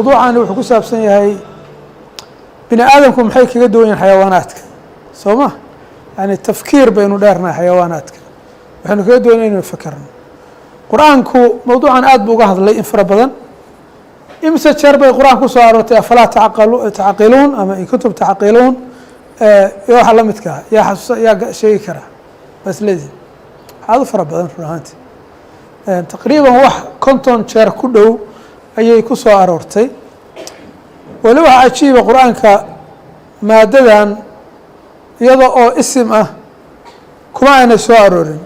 موضوعنا wuxuu ku saabsan yahay bini aadamku maxay kaga duwan yihiin xayawaanaadka sooma yani tafkiir baynu dheernaa xayawaanaadka waxaanu kaga duwan inaynu fakarno quraanku mawduucan aad buu uga hadlay in fara badan imsa jeer bay quraanku soo aroortay afala tacqiluun ama in kuntum tacqiluun iyo waxa la midka yaa sheegi kara bas leedii hada fara badan ruuxanti taqriiban wax konton jeer ku dhow ayay ku soo aroortay wali waxa ajiiba quraanka maadadan iyada oo isim ah kuma ayna soo aroorin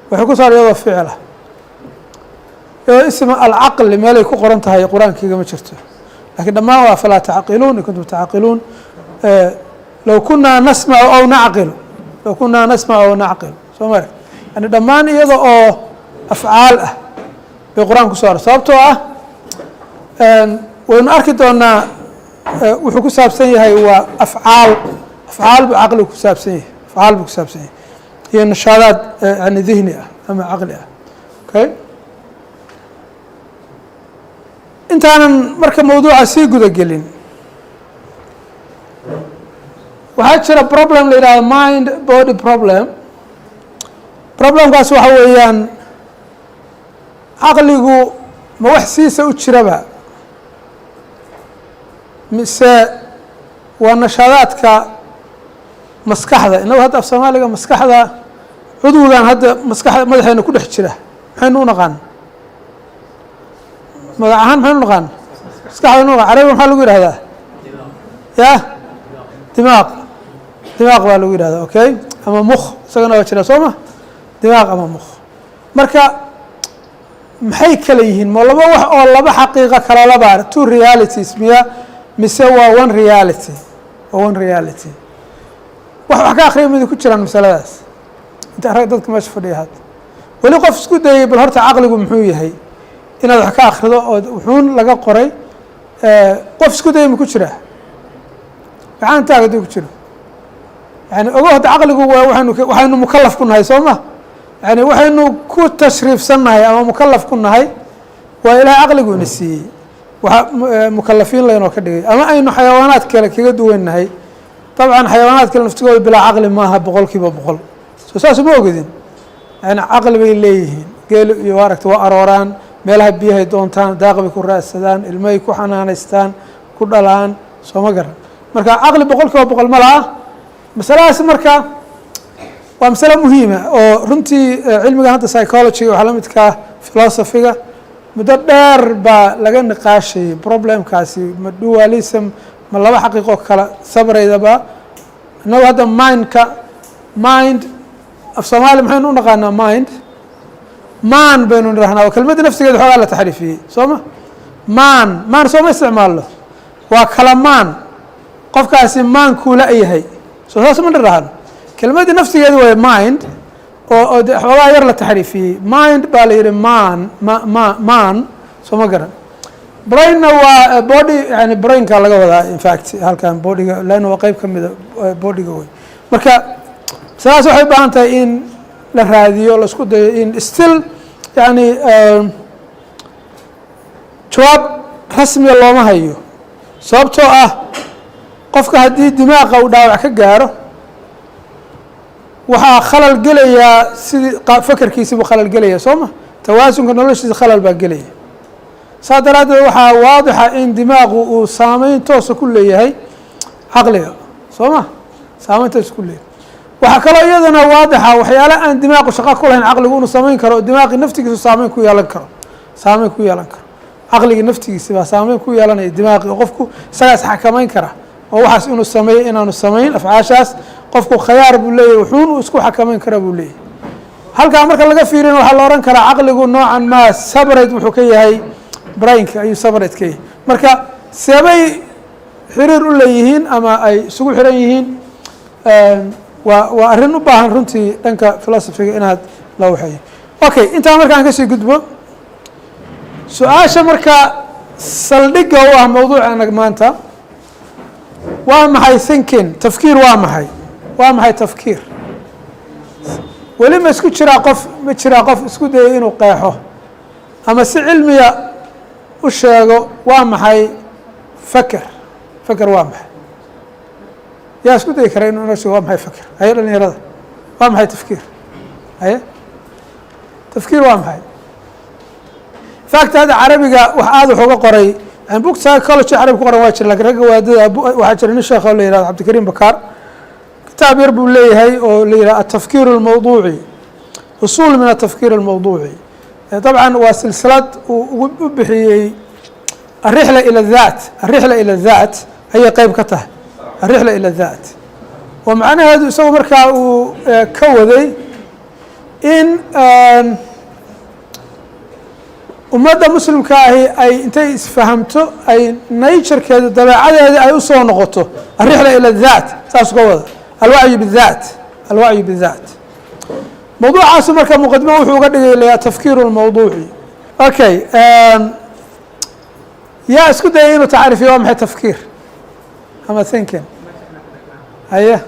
waxay ku soo iyada ficil ah iyada ism al-aql meelay ku qoran tahay quraankiga ma jirto laakiin dhamaan waa fala tacqiluun kuntum tacqiluun law kunna nasma'u aw na'qilu law kunna nasma'u aw na'qilu soomar yani dhamaan iyada oo afcaal ah bay quraanku soo aroorin sababtoo ah waynu arki doonaa wuxuu ku saabsan yahay waa afcaal buu caqli ku saabsan yahay afcaal buu ku saabsan yahay iyo nashaadaad yani dihni ah ama caqli ah okay intaanan marka mawduuca sii guda gelin waxaa jira problem la yidhahdo mind body problemkaas waxa weeyaan caqligu ma wax siisa u jiraba mise waa nashaadaadka maskaxda inagu hadda af soomaaliga maskaxda cudwigan hadda maskaxda madaxeena ku dhex jira maxaynu u naqaan magac ahaan maxaynu naqaan maskaxda nu carabi maxaa lagu yihahdaa ya dimaaq baa lagu yihahdaa okay ama mukh isagana waa jira soo ma dimaaq ama mukh marka maxay kala yihiin ma laba wax oo laba xaqiiqa kala laba two realities miya mise waa one reality wax ka akhriya mid ku jiraan masaladaas inta arag dadka meesha fadhiya had wali qof isku dayay bal horta caqligu muxuu yahay inaad wax ka akhrido oo wuxuun laga qoray qof isku dayay ma ku jira waxaan taagay ku jiro yani ogo hadda caqligu waxaynu mukallaf ku nahay soo ma yani waxaynu ku tashriifsannahay ama mukallaf ku nahay waa ilaahay caqligu ina siiyey waxa mukalafiin laynoo ka dhigay ama aynu xayawaanaad kale kaga duwannahay dabcan xayawaanaad kale naftigooda bilaa caqli maaha 100% soo saas ma ogidin yani caqli bay leeyihiin geel iyo aragta waa arooraan meelaha biyahay doontaan daaq bay ku raadsadaan ilmahay ku xanaanaystaan ku dhalaan soo ma garan marka caqli 100% ma laha masalahaas marka waa masala muhiima oo runtii cilmiga hadda psychology waxa la midka philosophy-ga muddo dheer baa laga niqaashayay problemkaasi ma dualism ma laba xaqiiqo kala sabraydaba inagu hadda mind af soomaali maxaynu u naqaanaa man baynu nirahnaa oo kelmadda naftigeeda xoogaa la taxriifiyey soo ma man sooma isticmaalno waa kala maan qofkaasi maan kuula yahay soo saas ma nirahno kelmadda naftigeeda waa mind oo xoogaa yar la taxriifiyey mind baa la yidhi man soo ma garan brainna waa body yani brainka laga wadaa in fact halkan bodyga laana waa qeyb ka mida bodyga wey marka sidaas waxay u baahan tahay in la raadiyo la isku dayo in still yani jawaab rasmiga looma hayo sababtoo ah qofka haddii dimaaqa uu dhaawac ka gaaro waxaa khalal gelayaa sidii fakarkiisi buu khalal gelaya soo ma tawaasunka noloshiisa khalal baa gelaya saa daraaddeed waxaa waadixa in dimaaqu uu saameyn toosa ku leeyahay caqliga soo ma saameyn toosa ku leeyahay waxaa kaloo iyadana waadixa waxyaala aan dimaaqu shaqo ku lahayn caqligu inuu samayn karo dimaaqi naftigiisu saameyn ku yeelan karo caqligii naftigiisi baa saameyn ku yeelanaya dimaaqi oo qofku isagaas xakamayn kara oo waxaas inuu sameeyo inaanu samayn afcaashaas qofku khayaar buu leeyahay wuxuun uu isku xakamayn kara buu leeyahay halkaa marka laga fiirina waxaa la ohan karaa caqligu noocan maa sabrate wuxuu ka yahay brainka ayuu sabrate ka yahay marka seebay xiriir u leeyihiin ama ay isugu xiran yihiin waa arrin u baahan runtii dhanka philosophiga inaad la waxeeyo okay intaa markaan kasii gudbo su-aasha marka saldhigga u ah mawduucana maanta waa maxay thinking tafkiir waa maxay tafkiir weli ma jiraa qof isku dayay inuu qeexo ama si cilmiya u sheego waa maxay faker waa maxay yaa isku dayi kara inuu inoo sheego waa maxay faker haye dhalinyarada waa maxay tafkiir haye tafkiir waa maxay fact hadda carabiga wax aad wax uga qoray book psychology carabi ku qoran waa jira lakin ragga waadada waxaa jira nin sheekh oo la yihahdo cabdikariim bakaar kitaab yar buu leeyahay oo la yihahdo atafkiir اlmawduuci usul min atafkiir اlmawduuci طبعا waa silsilad uu u bixiyey الرحلة إلى الذات الرحلة إلى الذات ayay qeyb ka tahay الرحلة إلى الذات oo macnaheedu isagoo markaa uu ka waday in ummadda muslimka ahi ay intay isfahamto ay naturekeeda dabeecadeeda ay usoo noqoto الرحلة إلى الذات saas uga wada الوعي بالذات الوعي بالذات موضوعaas marka مqadimo wuxuu uga dhigay تفكير الموضوعي okay yaa isku dayay inuu tacriifiyo waa maxay tafkiir ama thinking haye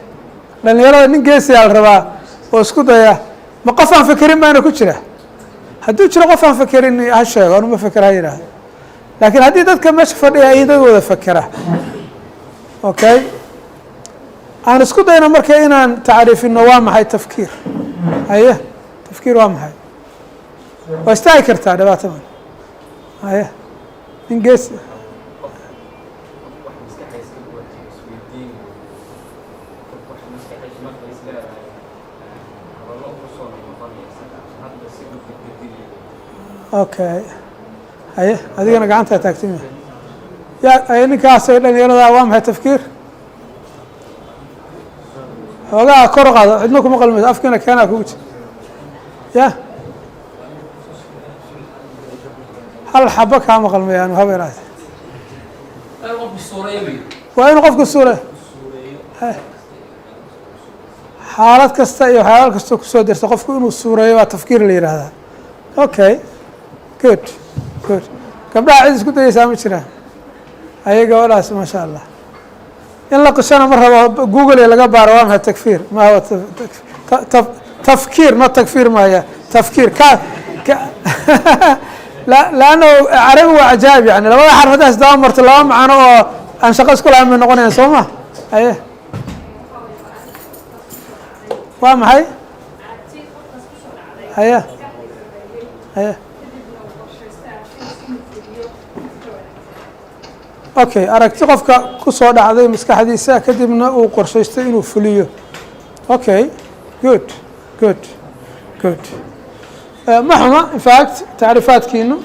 dhalinyarada nin geesiyaa la rabaa oo isku daya ma qof aan fekerin baana ku jira hadduu jiro qof aan fekerin ha sheego anuma feker ha yidhaahdo laakiin haddii dadka meesha fadhiya ay dad wada fekera okay aan isku dayno marka inaan tacriifino waa maxay tafkiir haye tafkiir waa maxay waa istaagi kartaa dhibaatadan haye nin geesi okay haye adigana gacanta taagtimi ya haye ninkaasay dhalinyarada waa maxay tafkiir xoogaa kor u qaado cidna kuma qalmayso afkiina keenaa kugu jira ya hal xabo kaa maqalmayaan habeeraate waa inuu qofku suure xaalad kasta iyo waxyaala kastoo kusoo dirta qofku inuu suureeyo waa tafkiir la yihahdaa okay good good gabdhaha cid isku dayeysaa ma jiraan haye gabadhaas maasha allah in la qishana ma rabo google laga baaro waa maxay takfiir ma huwa tafkiir ma takfiir maya tafkiir لأنه carabi waa cajaa'ib yani labada xarf haddaas daba marto laba macno oo aan shaqo isku lahayn bay noqonayan soo ma haye waa maxay haye haye okay aragti qofka kusoo dhacday maskaxdiisa kadibna uu qorshaystay inuu fuliyo okay good good good ma xuma in fact tacriifaadkiinu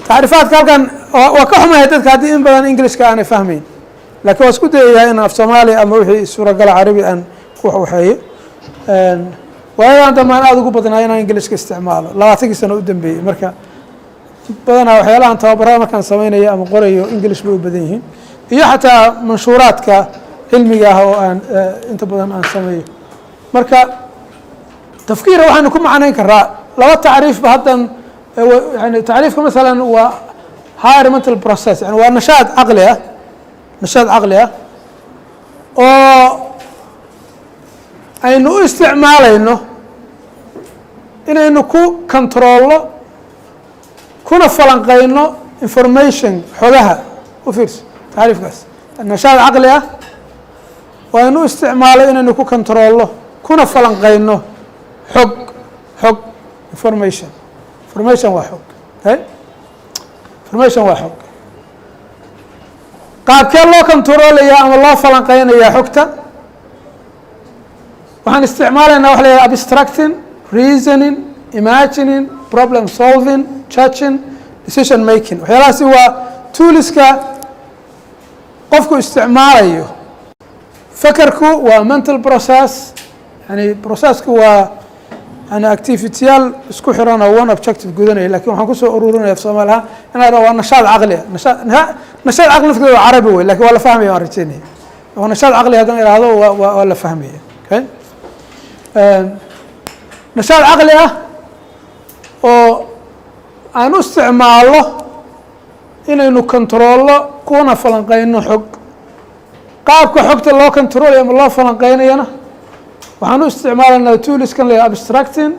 tacriifaadka halkan waa ka xumahay dadka haddii in badan englishka aanay fahmeyn lakin waa isku dayayaa in af soomaaliya ama wixii suuragala carabi aan ku waxeeyo waayadan dambe aan aada ugu badnaa inaan englishka isticmaalo 20 sano u dambeeyey marka badanaa waxyaalahan tababarada markaan sameynaya ama qorayo english bay u badan yihiin iyo xataa manshuuraadka cilmiga ah oo aan inta badan aan sameeyo marka tafkiira waxaanu ku macnayn karaa laba tacriifba haddan yani tacriifka masalan waa higher mental process yani waa nashaad caqli ah oo aynu u isticmaalayno inaynu ku controlno kuna falanqeyno information xogaha u fiirso tacriifkaas nashaad caqli ah oo aynu u isticmaalo inaynu ku controlno kuna falanqeyno xog information waa xog information waa xog qaabkee loo controlaya ama loo falanqeynaya xogta waxaan isticmaalaynaa waxa la yihahda abstracting reasoning imagining problem solving judging decision making waxyaalahaasi waa tooliska qofku isticmaalayo fakerku waa mental process yani processku waa yani activityaal isku xiran oo one objective gudanaya lakin waxaan kusoo ururinaya soomaali ahaan inaa waa nashaad caqli nashaad caqli nafteeda waa carabi wey lakin waa la fahmaya waan rajeynaya waa nashaad caqli haddaan ihahdo waa la fahmaya okay nashaad caqli ah oo aan u isticmaalo inaynu controlno kuna falanqeyno xog qaabka xogta loo controlay ama loo falanqeynayana waxaan u isticmaalanaa tooliskan la abstracting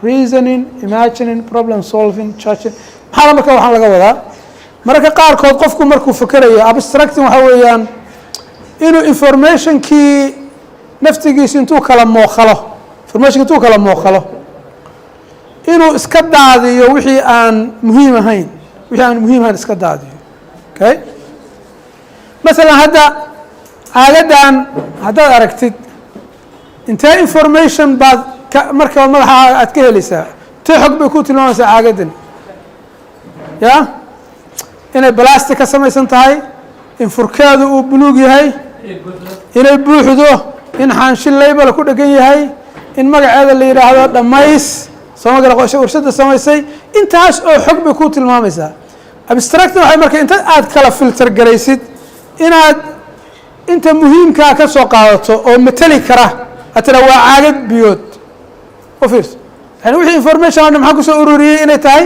reasoning, imagining, problem solving, judging. maxaa marka waxaan laga wadaa mararka qaarkood qofku markuu fikerayo abstracting waxa weeyaan inuu informationkii naftigiisa intuu kala mooqalo inuu iska daadiyo wixii aan muhiim ahayn iska daadiyo. okay, masalan hadda caagadan haddaad aragtid intee information baad markaba madaxaaga aad ka helaysaa intee xog bay ku tilmaamaysaa caagadan ya inay balastic ka samaysan tahay in furkeedu uu buluug yahay inay buuxdo in xaanshin label ku dhegan yahay in magaceeda la yidhaahdo dhamays soomagala warshada samaysay intaas oo xog bay ku tilmaamaysaa. abstract waxay marka inta aad kala filter garaysid inaad inta muhiimkaa ka soo qaadato oo matali kara atira waa caagad biyood u fiirso yani wixii information aan maxaa ku soo ururiyey inay tahay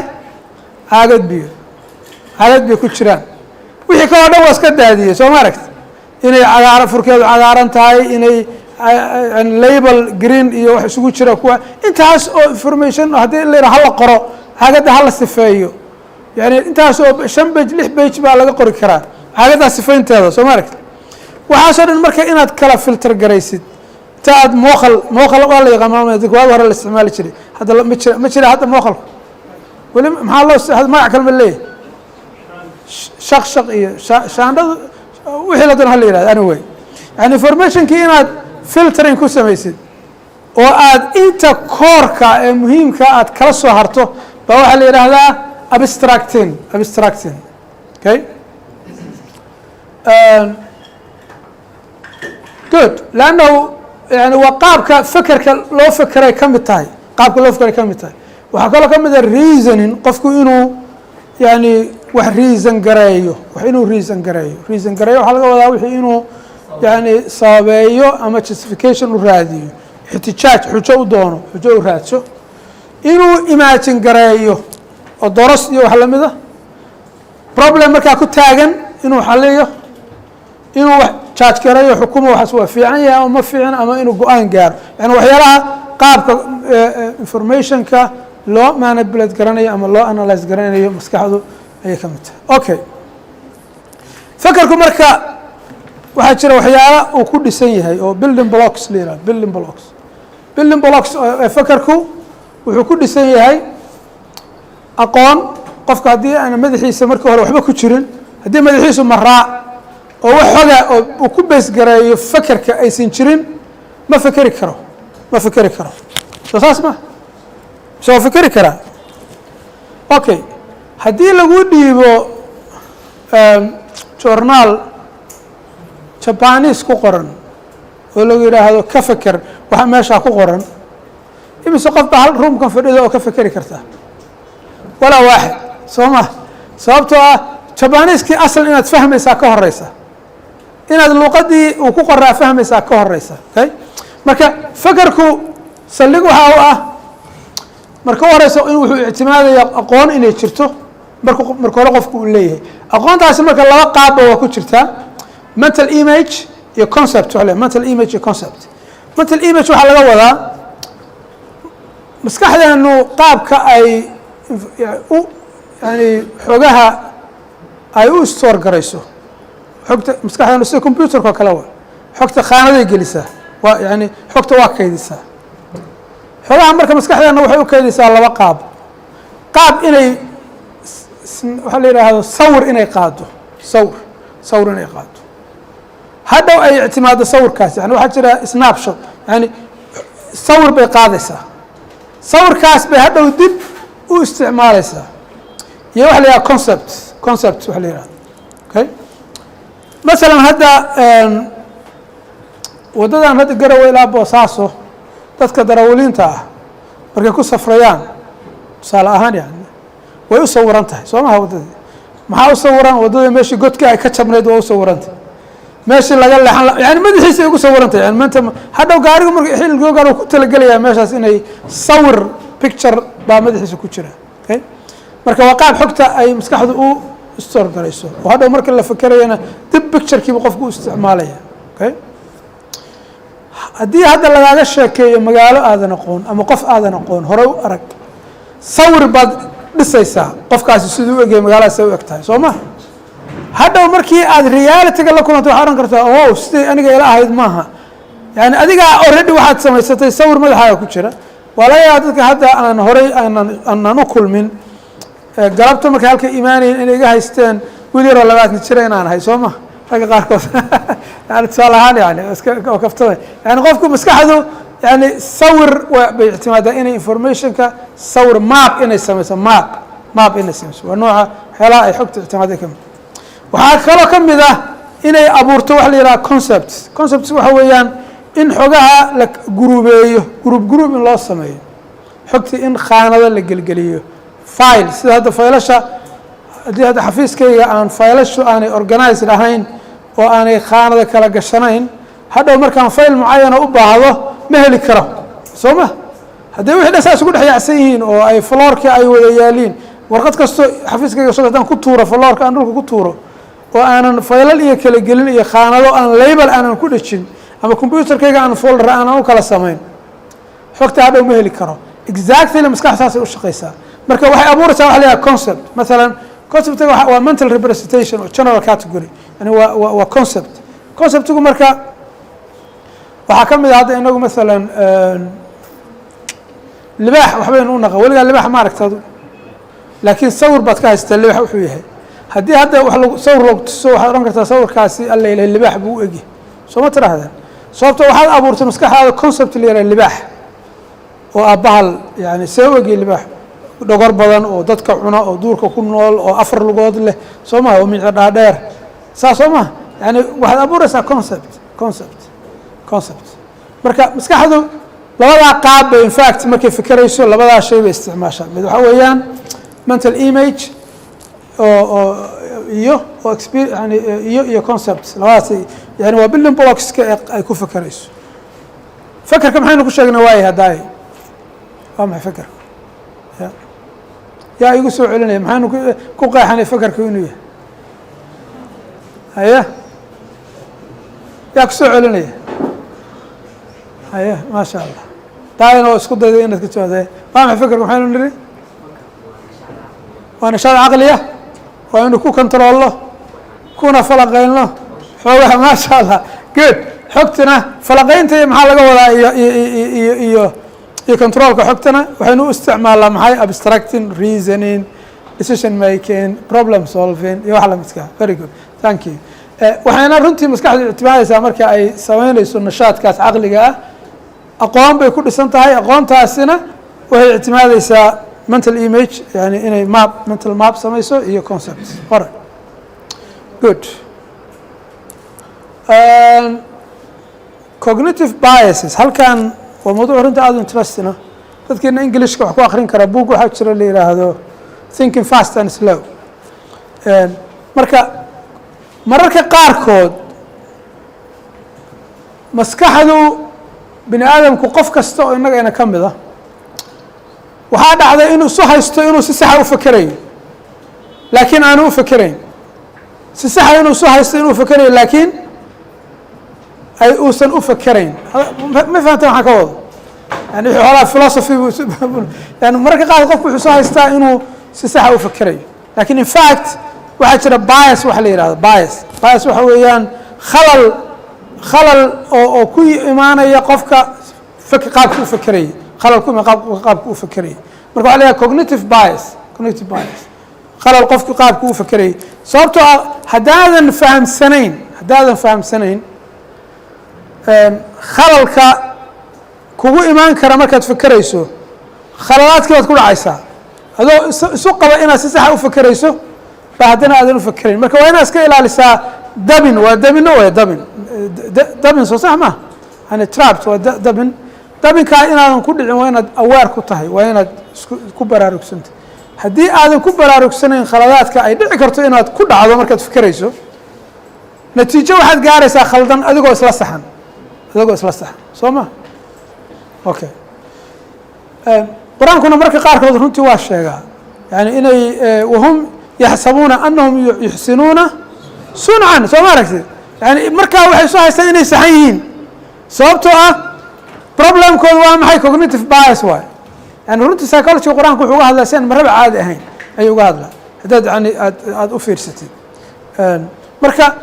caagad biyood ku jiraan wixii kaloo dhan waa iska daadiyey soo ma aragti inay cagaaran furkeedu cagaaran tahay inay label green iyo wax isugu jira kuwa intaas oo information haddii la yidhaha hala qoro caagadda hala sifeeyo yani intaas oo 5 page 6 page baa laga qori karaa caagaddaa sifaynteeda soo ma aragti waxaasoo dhan marka inaad kala filter garaysid inta aad mooqal waa la yaqaan waagi hore la isticmaali jiray hadda ma jira hadda mooqalku weli maxaa loo magac kalma leeyahay shaq iyo shaandhadu wixii la doon hala yihahdo anyway yani informationkii inaad filtering ku samaysid oo aad inta koorka ee muhiimka aad kala soo harto baa waxaa la yidhaahdaa abstracting. okay, good lannahu yani waa qaabka fekerka loo fekeray ka mid tahay waxaa kaloo ka mid a reasoning qofku inuu yani wax reason gareeyo waxaa laga wadaa wixii inuu yani sababeeyo ama justification u raadiyo ixtijaaj xujo u raadso inuu imagine gareeyo oo doros iyo wax lamida problem markaa ku taagan inuu xaliyo inuu wax judge gareeyo xukumo waxaas waa fiican yahay ama ma fiican ama inuu go-aan gaaro yani waxyaalaha qaabka informationka loo manipulate garanayo ama loo analyze garanayo maskaxdu ayay ka mid tahay. okay, fekerku marka waxaa jira waxyaala uu ku dhisan yahay oo building blocks la yihahdo building blocks fekerku wuxuu ku dhisan yahay aqoon qofka haddii aan madaxiisa markii hore waxba ku jirin haddii madaxiisu maraa oo wax xoga oo uu ku bees gareeyo fekerka aysan jirin ma fekeri karo soo saas ma soo fekeri karaa. okay, haddii lagu dhiibo journaal jabanis ku qoran oo lagu yidhaahdo ka feker waxa meeshaa ku qoran imise qof baa hal roomkan fadhida oo ka fekeri karta walaa waaxid soo ma sababtoo ah jabaniskii asal inaad fahmaysaa ka horeysa inaad luuqadii uu ku qoraa fahmaysaa ka horeysa. okay, marka fekerku saldhig waxaa u ah marka u horeysa in wuxuu ictimaadaya aqoon inay jirto marka hore qofku uu leeyahay aqoontaasi marka laba qaabba waa ku jirtaa mental image iyo concept mental image waxaa laga wadaa maskaxdeenu qaabka ay yani xogaha ay u store garayso xogta maskaxdeenu sida computerka oo kale waa xogta khaanaday gelisaa waa yani xogta waa kaydisaa xogaha marka maskaxdeena waxay u kaydisaa laba qaab inay waxaa la yidhaahdo sawir inay qaado hadhow ay ictimaado sawirkaas yani waxaa jira snapshot yani sawir bay qaadaysaa sawirkaas bay hadhow dib u isticmaalaysaa iyo waxa la yidhaha concept waxa la yihahdo. okay, masalan hadda waddadan hadda garowe ilaa boosaaso dadka darawaliinta ah markay ku safrayaan tusaale ahaan yani way u sawiran tahay soo maha waddadii maxaa u sawiran waddada meeshii godkii ay ka jabnayd waa u sawirantahay meeshii laga leexan yani madaxiisa ay ugu sawirantahay yani maanta hadhow gaarigu marka xilligoo gaar ku talagelayaa meeshaas inay sawir picture baa madaxiisa ku jira. okay, marka waa qaab xogta ay maskaxdu u store garayso oo hadhow marka la fekerayana dib picturekiiba qofku u isticmaalaya. okay, haddii hadda lagaaga sheekeeyo magaalo aadan aqoon ama qof aadan aqoon hore u arag sawir baad dhisaysaa qofkaasi siduu u egyahay magaaladaas ay u eg tahay soo ma hadhow markii aad realityga la kulanto waxaad ohan kartaa wow siday aniga ila ahayd maaha yani adigaa already waxaad samaysatay sawir madaxaaga ku jira waa laga yaaba dadka hadda aan horey aanan u kulmin galabta markay halka imaanayen inay iga haysteen wiil yaroo 20 jira inaan ahay soo ma ragga qaarkood yani tusaale ahaan yani oo kaftada yani qofku maskaxdu yani sawir bay ictimaadaa inay informationka sawir map inay samayso map inay samayso waa nooca waxyaalaha ay xogta ictimaaday ka mid waxaa kaloo ka mid ah inay abuurto wax la yidhaha concepts waxa weeyaan in xogaha la gurubeeyo group in loo sameeyo xogtii in khaanado la gelgeliyo file sida hadda faylasha haddii hadda xafiiskayga aan faylashu aanay organized ahayn oo aanay khaanada kala gashanayn hadhow markaan fayl mucayana u baahdo ma heli karo soo ma haddii wixii dhan saa isugu dhex yaacsan yihiin oo ay floorka ay wada yaaliin warqad kastoo xafiiskayga soo haddaan ku tuuro floorka aan dhulka ku tuuro oo aanan faylal iyo kala gelin iyo khaanado aan label aanan ku dhejin ama computerkayga aan folder aanan u kala samayn xogta hadhow ma heli karo exactly maskax saasay u shaqaysaa marka waxay abuuraysaa waxa la yidhaha concept masalan conceptiga waa mental representation oo general category yani waa conceptigu marka waxaa ka mid ah hadda inagu masalan libaax waxbaynu u naqa weligaa libaax ma aragtadu laakiin sawir baad ka haystaa libaax wuxuu yahay haddii hadda sawir lagu tuso waxaad odhan kartaa sawirkaasi alla ilahay libaax buu u egyahay soo ma tirahdaan sababto waxaad abuurtay maskaxdaada concept la yidhaha libaax oo bahal yani see u egyahay libaax dhogor badan oo dadka cuna oo duurka ku nool oo 4 lugood leh soo maha oo micno dhaadheer saa soo maha yani waxaad abuuraysaa concept marka maskaxdu labadaa qaab bay in fact markay fikerayso labadaa shay bay isticmaashaa mid waxaa weeyaan mental image iyo concept labadaas yani waa building blockska ay ku fikerayso fakerka maxaynu ku sheegnay waaye haddaay waa maxay fakerka yaa igu soo celinaya maxaynu ku qeexanay fakerka inuu yahay haya yaa ku soo celinaya haya maasha allah daayana oo isku dayday inaad ka jawaabtay waa maxay fakerka maxaynu niri waa nashaad caqliya waa inuu ku controllo kuna falaqaynno xoogaha maasha allah good xogtana falaqaynta iyo maxaa laga wadaa iyo controlka xogtana waxaynu u isticmaalnaa maxay abstracting reasoning decision making problem solving iyo wax la midka very good thank you waxayna runtii maskaxdu ictimaadaysaa marka ay samaynayso nashaadkaas caqliga ah aqoon bay ku dhisan tahay aqoontaasina waxay ictimaadaysaa mental image yani inay mental map samayso iyo concepts hore good cognitive biases halkan waa mawduuc runta aada interesting ah dadkeena englishka wax ku akrin kara book waxaa jira la yidhaahdo thinking fast and slow marka mararka qaarkood maskaxdu bini aadamku qof kasta oo innagayna ka mid ah waxaa dhacday inuu isu haysto inuu si saxa u fakerayo laakiin aanu u fakerayn si saxa inuu isu haysto inuu fakerayo laakiin ay uusan u fakerayn ma fahamta waxaan ka wado yani xoolaha philosophy yani mararka qaar qofku wuxuu soo haystaa inuu si saxa u fakerayo lakin in fact waxaa jira bias waxa la yihahdo bias waxa weeyaan khalal oo ku imaanaya qofka qaabka u fakerayay khalal ku imaan qaabka u fakerayay marka waxa la yihahda cognitive bias khalal qofku qaabka u fakerayay sababtoo ah haddaadan fahamsanayn khalalka kugu imaan kara markaad fakerayso khaladaadkii baad ku dhacaysaa adoo isu qaba inaad si saxa u fakerayso ba haddana aadan u fakerayn marka waa inaad iska ilaalisaa dabin soo sax ma yani trapt waa dabinkaa inaadan ku dhicin waa inaad aware ku tahay waa inaad ku baraarugsantay haddii aadan ku baraarugsanayn khaladaadka ay dhici karto inaad ku dhacdo markaad fakerayso natiijo waxaad gaaraysaa khaldan adigoo isla saxan soo ma okay qur-aankuna marka qaarkood runtii waa sheegaa yani inay wahum yaxsabuuna anahum yuxsinuuna suncan soo ma aragtid yani markaa waxay soo haystaan inay saxan yihiin sababtoo ah problemkooda waa maxay cognitive bias waay yani runtii psychology qur-aanka wuxuu uga hadlaa si aan marraba caadi ahayn ayuu uga hadlaa haddaad yani aada u fiirsatid marka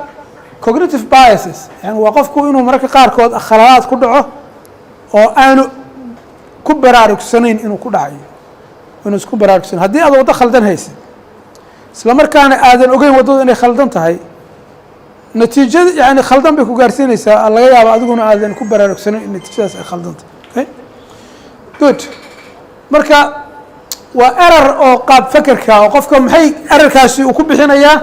cognitive biases yani waa qofku inuu mararka qaarkood khaladaad ku dhaco oo aanu ku baraarugsanayn inuu ku dhacayo inuu isku baraarugsanayn haddii aad waddo khaldan haysid isla markaana aadan ogeyn waddadu inay khaldan tahay natiijada yani khaldan bay ku gaarsiinaysaa laga yaabo adiguna aadan ku baraarugsanayn in natiijadaas ay khaldan tahay good marka waa error oo qaab fekerka oo qofka maxay errorkaasi uu ku bixinayaa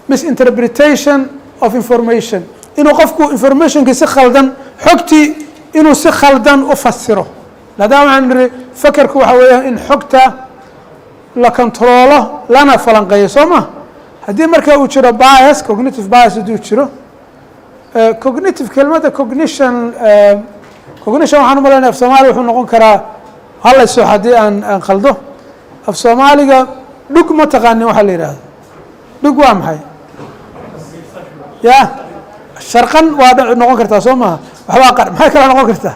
misinterpretation of information inuu qofku informationkii si khaldan xogtii inuu si khaldan u fasiro maadaama waxaan niri fekerku waxa weeyaan in xogta la controlo lana falanqeeyo soo ma haddii marka uu jiro bias cognitive bias hadduu jiro cognitive kelmadda cognition waxaan u malaynaya af soomaaliya wuxuu noqon karaa halayso haddii aan khaldo af soomaaliga dhug ma taqaanin waxaa la yidhaahdo dhug waa maxay ya sharqan waa noqon kartaa soo maha waxbaa maxay kala noqon kartaa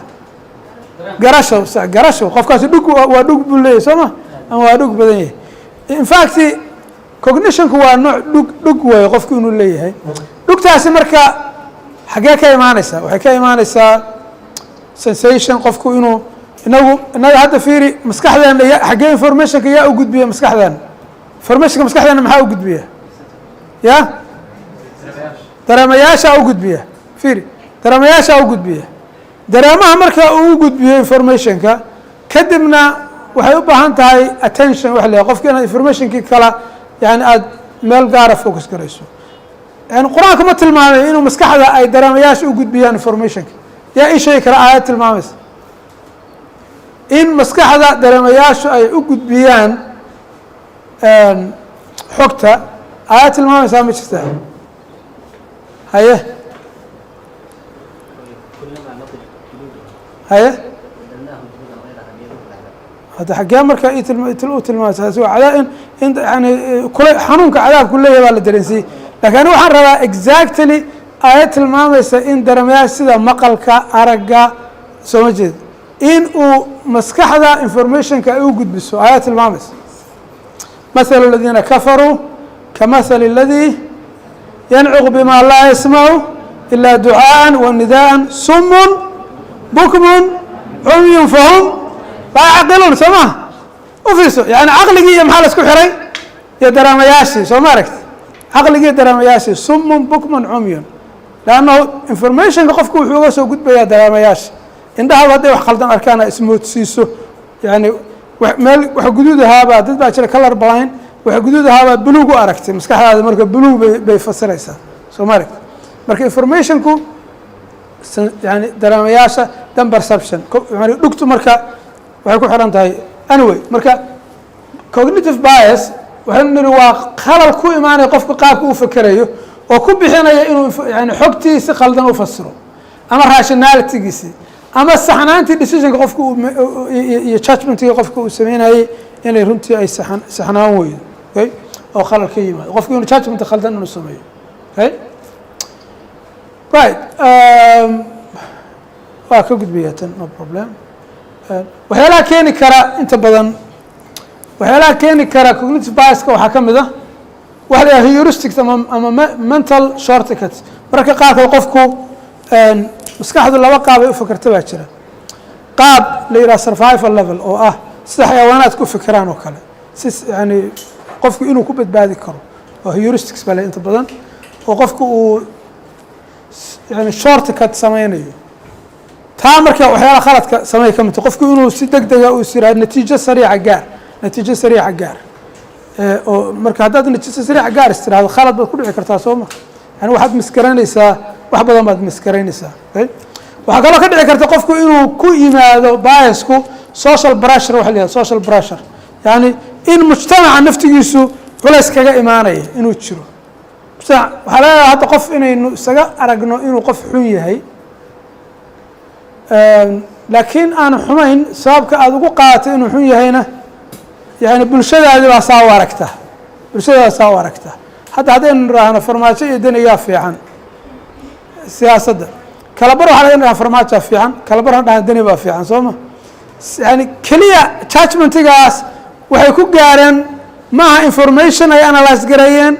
garasho qofkaasi dhug waa dhug buu leeyahy soo ma ama waa dhug badan yahay infact cognitionku waa nooc dhug weeye qofku inuu leeyahay dhugtaasi marka xaggee ka imaanaysaa waxay ka imaanaysaa sensation qofku inuu inaga hadda fiiri maskaxdeena xaggee informationka yaa u gudbiya maskaxdeena informationka maskaxdeena maxaa u gudbiya ya dareemayaasha u gudbiya fiiri dareemayaasha u gudbiya dareemaha marka uu u gudbiyo informationka kadibna waxay u baahan tahay attention waxa la qofka inaad informationkii kala yani aada meel gaara focus garayso yani qur-aanka ma tilmaamay inuu maskaxda ay dareemayaasha u gudbiyaan informationka yaa ii sheegi kara aayad tilmaamaysa in maskaxda dareemayaashu ay u gudbiyaan xogta aayad tilmaamaysaa ma jirta haye haye hadda xaggee marka u tilmaamaysa in yani kule xanuunka cadaabku leeyahay baa la dareensiiyey lakin ani waxaan rabaa exactly aayad tilmaamaysa in dareemayaasha sida maqalka aragga soo ma jeeda in uu maskaxda informationka ay u gudbiso aayad tilmaamaysa مثل الذين كفروا كمثل الذي ينعق بما لا يسمع إلا دعاء ونداء صم بكم عمي فهم لا يعقلون سماه وفيسو يعني عقلي محل اسكو حري يا درامياشي سو ما عرفت عقلي درامياشي صم بكم عمي لأنه information قفكو وحوغا سو قد بيا درامياشي عندها ودي wax khaldan arkaana ismoodsiiso yani meel waxa guduudahaaba dad baa jira color blind waxa guduudahaaba buluug u aragtay maskaxdaada marka buluug bay fasiraysaa Soomaaliga marka informationku yani dareemayaasha dan perception yani dhugtu marka waxay ku xiran tahay anyway marka cognitive bias waxaan niri waa khalal ku imaanay qofka qaabka uu fakarayo oo ku bixinaya inuu yani xogtiisa khaldan u fasiro ama rationality-giisa ama saxnaantii decisionka qofka iyo judgmentiga qofka uu sameynayay inay runtii ay saxnaan weydo okay oo khalal ka yimaado qofka inuu judgment khaldan inuu sameeyo okay right waa ka gudbiyaa tan no problem waxyaalaha keeni kara inta badan waxyaalaha keeni kara cognitive biaska waxaa ka mid ah waxa la yidhaha heuristics ama mental shortcuts mararka qaarkood qofku maskaxdu laba qaab ay u fakarta baa jira qaab la yidhaha survival level oo ah sida xayawaanaadku u fikiraan oo kale si yani qofku inuu ku badbaadi karo oo heuristics baa le inta badan oo qofku uu yani shortcut sameynayo taa marka waxyaala khaladka sameey ka mid qofku inuu si degdega uu siraa natiijo sariica gaar oo marka haddaad natiijo sariica gaar istiraahdo khalad baad ku dhici kartaa soo ma yani waxaad miskaranaysaa wax badan baad miskaraynaysaa waxaa kaloo ka dhici karta qofku inuu ku yimaado biasku social pressure waxa la yihahda social pressure yani in mujtamaca naftigiisu culays kaga imaanaya inuu jiro waxaa laga yaaba hadda qof inaynu isaga aragno inuu qof xun yahay laakiin aanu xumayn sababka aada ugu qaadatay inuu xun yahayna yani bulshadaadi baa saa u aragta hadda haddaynu niraahno farmaajo iyo deni yaa fiican siyaasadda kala bar waxaa laga dhahaa farmaajo fiican kala barna dhaha dani baa fiican soo ma yani keliya judgmentigaas waxay ku gaareen maaha information ay analyse gareeyeen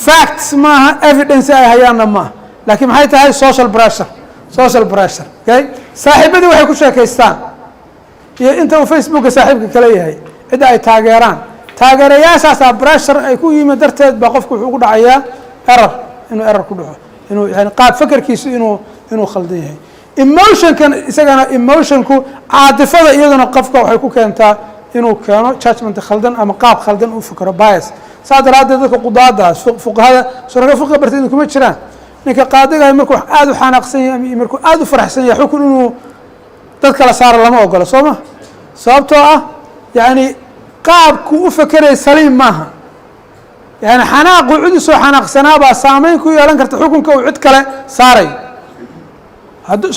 facts maaha evidence ay hayaanna maaha laakiin maxay tahay social pressure okay saaxiibadii waxay ku sheekaystaan iyo inta uu facebooka saaxiibka kale yahay cidda ay taageeraan taageerayaashaasaa pressure ay ku yimid darteed baa qofku wuxuu ku dhacayaa inuu error ku dhaco inuu yani qaab fakarkiisu inuu khaldan yahay emotionkan isagana emotionku caatifada iyaduna qofka waxay ku keentaa inuu keeno judgment khaldan ama qaab khaldan u fikro bias saa daraaddeed dadka qudaadaas fuqahada suraka fiqiga bartay kuma jiraan ninka qaadiga markuu aad u xanaaqsan yahay markuu aad u faraxsan yahay xukun inuu dad kala saaro lama ogola soo ma sababtoo ah yani qaabku u fekeraya saliim maaha yani xanaaqu cid usoo xanaaqsanaabaa saameyn ku yeelan karta xukunka uu cid kale saaray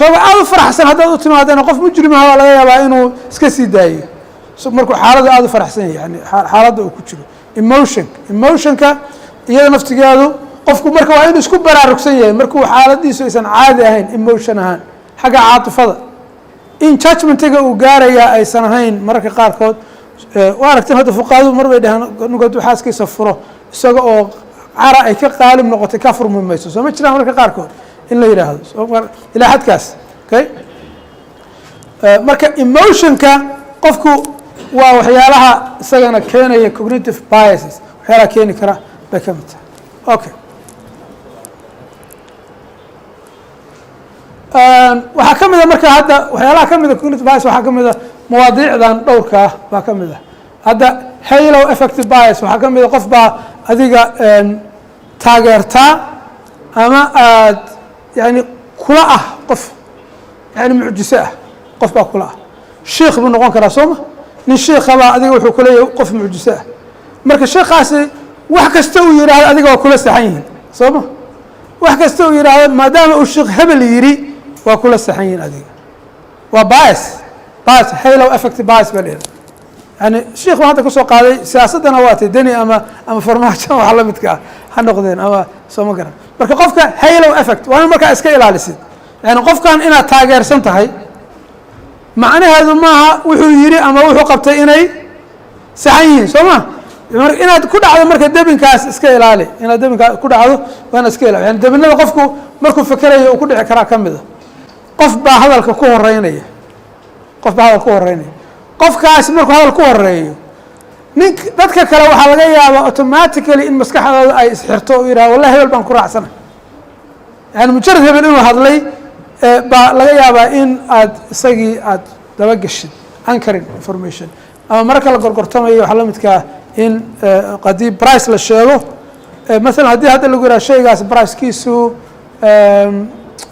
sababa aad u faraxsan haddaad u timaadeen qof mujrimaha waa laga yaabaa inuu iska sii daayo markuu xaaladu aad u faraxsan yahay yani xaaladda uu ku jiro emotionka iyada naftigeedu qofku marka waa inuu isku baraarugsan yahay markuu xaaladiisu aysan caadi ahayn emotion ahaan xagga caatifada in judgmentiga uu gaarayaa aysan ahayn mararka qaarkood waa aragteen hadda fuqahadu mar bay dhaheen ninka hadduu xaaskiisa furo isaga oo cara ay ka qaalib noqotay ka furmi mayso soo ma jiraan mararka qaarkood in la yidhaahdo ilaa xadkaas okay marka emotionka qofku waa waxyaalaha isagana keenaya cognitive biases waxyaalaha keeni kara bay ka mid tahay okay waxaa ka mida marka hadda waxyaalaha ka mida cognitive bias waxaa ka mida mawaadiicdan dhowrka ah baa ka mid ah hadda halo effective bias waxaa ka mida qof baa adiga taageertaa ama aad yani kula ah qof yani mucjiso ah qof baa kula ah sheikh buu noqon karaa soo ma nin sheikhabaa adiga wuxuu kuleeyahay qof mucjiso ah marka sheekhaasi wax kasta uu yidhaahdo adiga waa kula saxan yihiin soo ma wax kasta uu yidhaahdo maadaama uu sheekh hebel yidhi waa kula saxan yihiin adiga waa bias halo effective bias baa leedahay yani sheikh baan hadda kasoo qaaday siyaasaddana waatay deni ama farmaajo wax la midka ah ha noqdeen ama soo ma garan marka qofka halo effect waa in markaa iska ilaalisid yani qofkan inaad taageersan tahay macnaheedu maaha wuxuu yidhi ama wuxuu qabtay inay saxan yihiin soo ma inaad ku dhacdo marka debinkaas iska ilaali inaad debinkaas ku dhacdo waa inaad iska ilaali yani debinada qofku markuu fikerayo uu ku dhici karaa ka mid a qof baa hadalka ku horeynaya qofkaasi markuu hadal ku horeeyo dadka kale waxaa laga yaabaa automatically in maskaxdooda ay isxirto oo yidhaha wallahi hebel baan ku raacsana yani mujarad hebel inuu hadlay baa laga yaabaa in aad isagii aad dabageshid anchoring information ama marka la gorgortamayo waxaa la midkaa in haddii price la sheego maalan haddii hadda lagu yidhaha shaygaas pricekiisu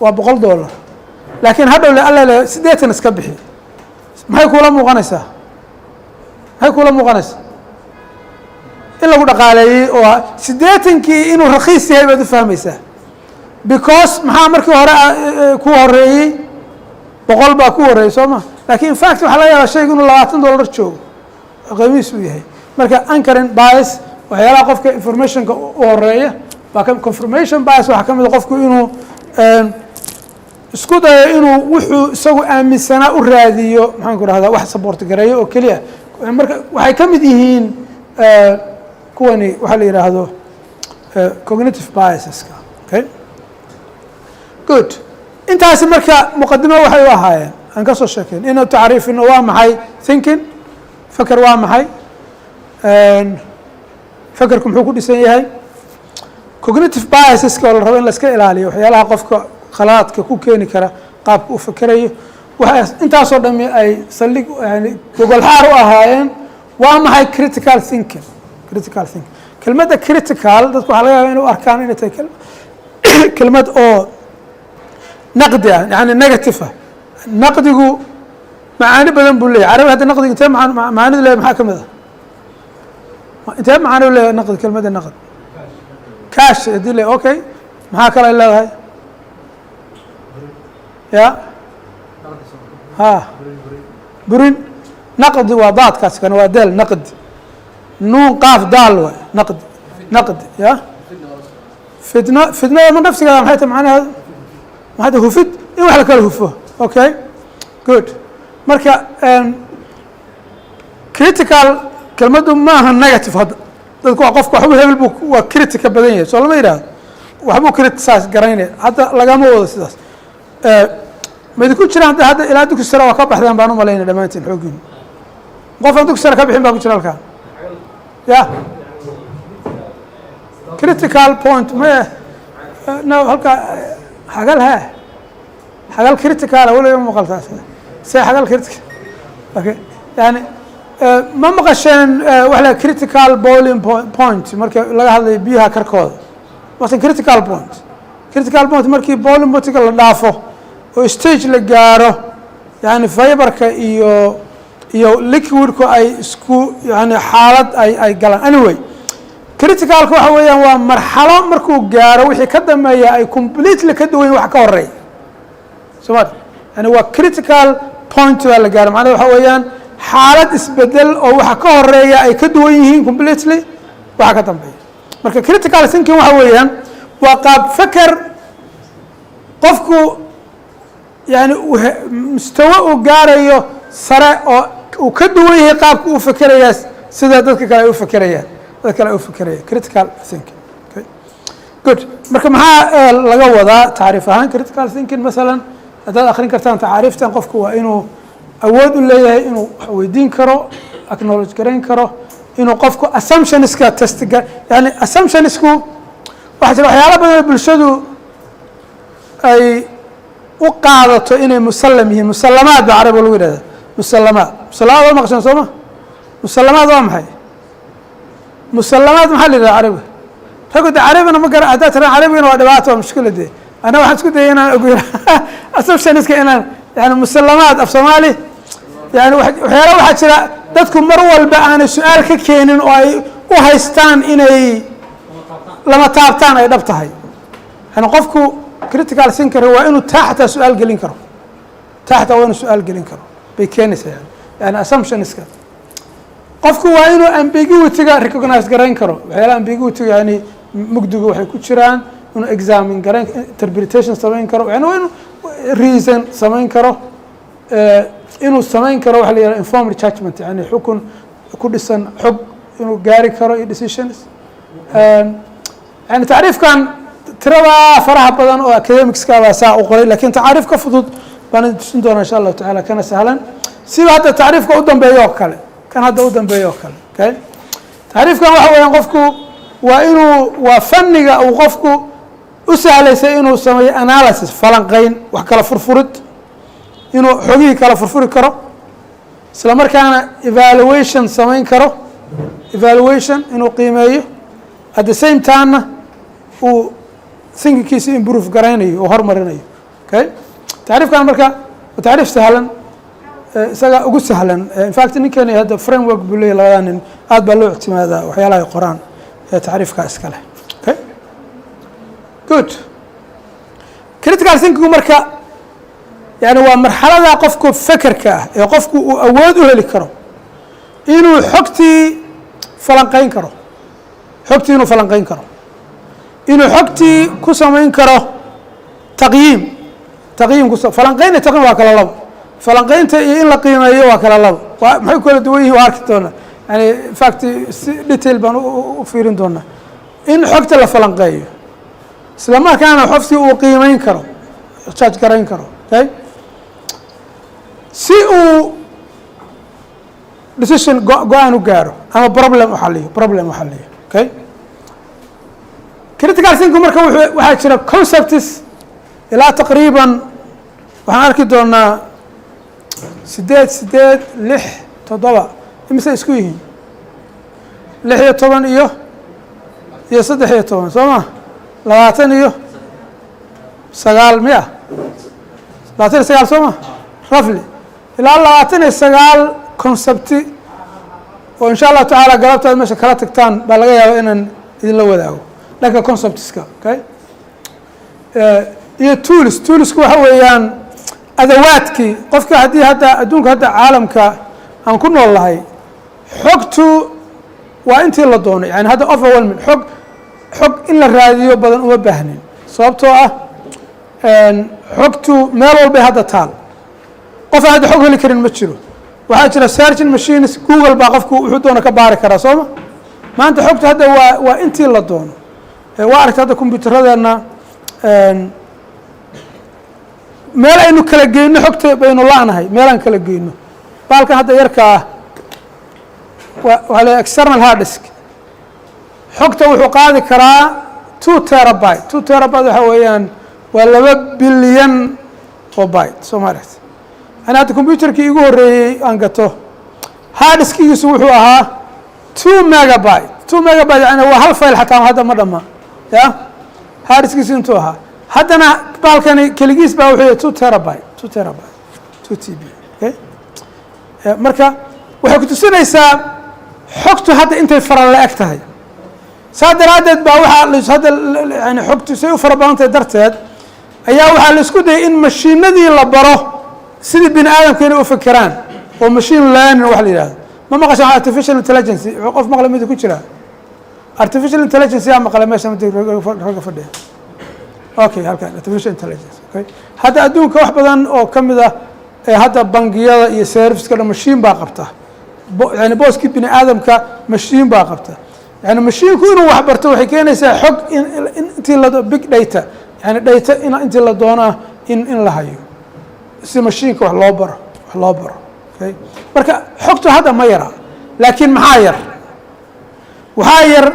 waa $100 laakiin hadhow le alla le 80 iska bixi maxay kuula muuqanaysaa in lagu dhaqaaleeyey oo 80kii inuu rakiis yahay baad u fahmaysaa because maxaa markii hore ku horeeyey 100 baa ku horeeyey soo ma lakin in fact waxaa laga yaabaa shaygu inuu $20 joogo qiimihiis uu yahay marka anchoring bias waxyaalaha qofka informationka u horeeya baa confirmation bias waxaa ka mid a qofku inuu isku dayo inuu wuxuu isagu aaminsanaa u raadiyo maxaan ku rahdaa wax support gareeyo oo keliya marka waxay ka mid yihiin kuwani waxaa la yidhaahdo cognitive biaseska okay good intaasi marka muqadimo waxay u ahaayeen aan ka soo sheekeyn inuu tacriifino waa maxay thinking faker waa maxay fakerku muxuu ku dhisan yahay cognitive biaseska oo la rabo in la iska ilaaliyo waxyaalaha qofka khalaadka ku keeni kara qaabka u fakerayo waxay intaasoo dhami ay saldhig yani gogolxaar u ahaayeen waa maxay critical thinking kelmadda critical dadku waxaa laga yaaba inay u arkaan inay tahay kelmad oo naqdi ah yani negative ah naqdigu macaani badan buu leeyahy carabi hadda naqdiga intee macaanidu leeyahy maxaa ka mid ah intee macaani u leeyahay naqdi kelmadda naqd cash haddii le okay maxaa kale ay leedahay ya burin naqdi waa daadkaas kana waa deel naqdi nuun qaaf daal waay naqdi ya fitnada ma nafsigeeda maxay tahay macnaheedu maxay tahay in wax la kala hufo okay good marka critical kelmaddu ma aha negative hadda dadku waa qofka waxbuu hebel buu waa critica badan yahay soo lama yidhaahdo waxbuu criticize garaynaya hadda lagama wado sidaas mid ku jiraan hadda ilaa dugsi sare waa ka baxdaan baan u malaynaya dhammaantiin xooggiin qof aan dugsi sare ka bixin baa ku jira halkaan ya critical point ma no halka xagal xagal critical waliba maqaltaas say xagal critical okay yani ma maqasheen wax la critical boiling point marka laga hadlayo biyaha karkooda waxa critical point markii boiling point la dhaafo oo stage la gaaro yani fiberka iyo liquidku ay isku yani xaalad ay galaan anyway criticalka waxa weeyaan waa marxalo markuu gaaro wixii ka dambeeya ay completely ka duwan wax ka horeeya soomad yani waa critical point waa la gaaro macnaheedu waxa weeyaan xaalad isbedel oo waxa ka horeeya ay ka duwan yihiin completely waxa ka dambeeya marka critical thinking waxa weeyaan waa qaab fakar qofku yani mustawa uu gaarayo sare oo uu ka duwan yahay qaabka uu fakerayaa sida dadka kale ay u fakerayaan dadka kale ay u fakerayaan critical thinking okay good marka maxaa laga wadaa taariif ahaan critical thinking masalan haddaad akhrin kartaan tacaariiftan qofku waa inuu awood u leeyahay inuu wax weydiin karo acknowledge garayn karo inuu qofku assumptionska testiga yani assumptionsku waxa jira waxyaalo badan oo bulshadu ay u qaadato inay musallam yihiin musallamaad baa carabiga lagu yidhahda musallamaad waa maqshan soo ma musallamaad waa maxay musallamaad maxaa la yidhahda carabiga raggu de carabina ma gara haddaad tiraan carabigana waa dhibaato waa mushkila dee ana waxaan isku dayay inaan ogeyn assumptionska inaan yani musallamaad af soomaali yani waxyaala waxaa jira dadku mar walba aanay su-aal ka keenin oo ay u haystaan inay lama taabtaan ay dhab tahay yani qofku critical thinker waa inuu taa xataa su-aal gelin karo taa xataa waa inuu su-aal gelin karo bay keenaysaa yani assumptionska qofku waa inuu ambiguity-ga recognize garayn karo waxyaala ambiguity-ga yani mugdigu waxay ku jiraan inuu examine garayn interpretation samayn karo yani waa inuu reason samayn karo inuu samayn karo waxa la yihahda informed judgment yani xukun ku dhisan xog inuu gaari karo iyo decisions yani tacriifkan tirada faraha badan oo academicska baa saa u qoray lakin tacaariif ka fudud baan tusin doonaa insha allahu tacaala kana sahlan sida hadda tacriifka u dambeeyo oo kale kan hadda u dambeeyo oo kale okay tacriifkan waxa weeyaan qofku waa fanniga uu qofku u sahlaysay inuu sameeyo analysis falanqayn wax kala furfurid inuu xogihii kala furfuri karo isla markaana evaluation samayn karo evaluation inuu qiimeeyo at the same time uu thinkingkiisa improve garaynayo oo horumarinayo okay tacriifkan marka waa tacriif sahlan isaga ugu sahlan in fact ninkani hadda framework buu leeyahay labadan nin aad baa loo ictimaadaa waxyaalaha ay qoraan tacriifka iska leh okay good critical thinking marka yani waa marxalada qofku fakerka ah ee qofku uu awood u heli karo inuu xogtii falanqayn karo inuu xogtii ku samayn karo taqyiim falanqayn iyo taqyiim waa kala labo falanqaynta iyo in la qiimeeyo waa kala labo maxay kala duwan yihin waa arki doonaa yani in fact si detail baan u fiirin doonaa in xogta la falanqeeyo isla markaana xoftii uu qiimeyn karo judge garayn karo okay si uu decision go-aan u gaaro ama problem u xaliyo okay critical thinking marka waxaa jira concepts ilaa taqriiban waxaan arki doonaa 8 6 7 imise isku yihiin 16 iyo 13 soo ma 20 iyo 9 miya 29 soo ma roughly ilaa 29 concepti oo insha Allah taala galabta meesha kala tagtaan baa laga yaabaa inaan idin la wadaago dhanka conceptska okay iyo toolsku waxa weeyaan adawaadkii qofka haddii hadda adduunka hadda caalamka aan ku nool lahay xogtu waa intii la doonay yani hadda overwhelming xog in la raadiyo badan uma baahnin sababtoo ah xogtu meel walbay hadda taal qof hadda xog heli karin ma jiro waxaa jira searching machines google baa qofku wuxuu doona ka baari karaa sooma maanta xogtu hadda waa intii la doono waa aragta hadda combyuteradeenna meel aynu kala geyno xogta baynu la'nahay meelaan kala geyno baalkan hadda yarka ah waxaa leeyahay external hard disk xogta wuxuu qaadi karaa 2 terabyte 2 terabyte waxa weeyaan waa 2 bilyan oo byte soo maaragta ana hadda computerkii igu horreeyey aan gato hard diskigiisu wuxuu ahaa 2 megabyte 2 megabyte yani waa hal file xataa hadda ma dhamma ya hard diskiisu intuu ahaa haddana baalkani keligiis baa wuxuu yahay 2 terabyte 2 terabyte 2 tb okay marka waxay ku tusinaysaa xogtu hadda intay fara la eg tahay saa daraaddeed baa waxaa hadda yani xogtu say u fara badan tahay darteed ayaa waxaa la isku dayay in mashiinadii la baro sidii bini aadamka inay u fikiraan oo machine learning wax la yidhahdo ma maqashaan artificial intelligence qof maqla mida ku jira artificial intelligence yaa maqla meesha ragga fadhiya okay halkan artificial intelligence okay hadda adduunka wax badan oo ka mid ah hadda bangiyada iyo serviceka dhan machine baa qabta yani booskii bini aadamka machine baa qabta yani machiinku inuu wax barto waxay keenaysaa xog intii la big data yani data intii la doonaa in la hayo si machiinka wax loo baro okay marka xogtu hadda ma yara laakiin maxaa yar waxaa yar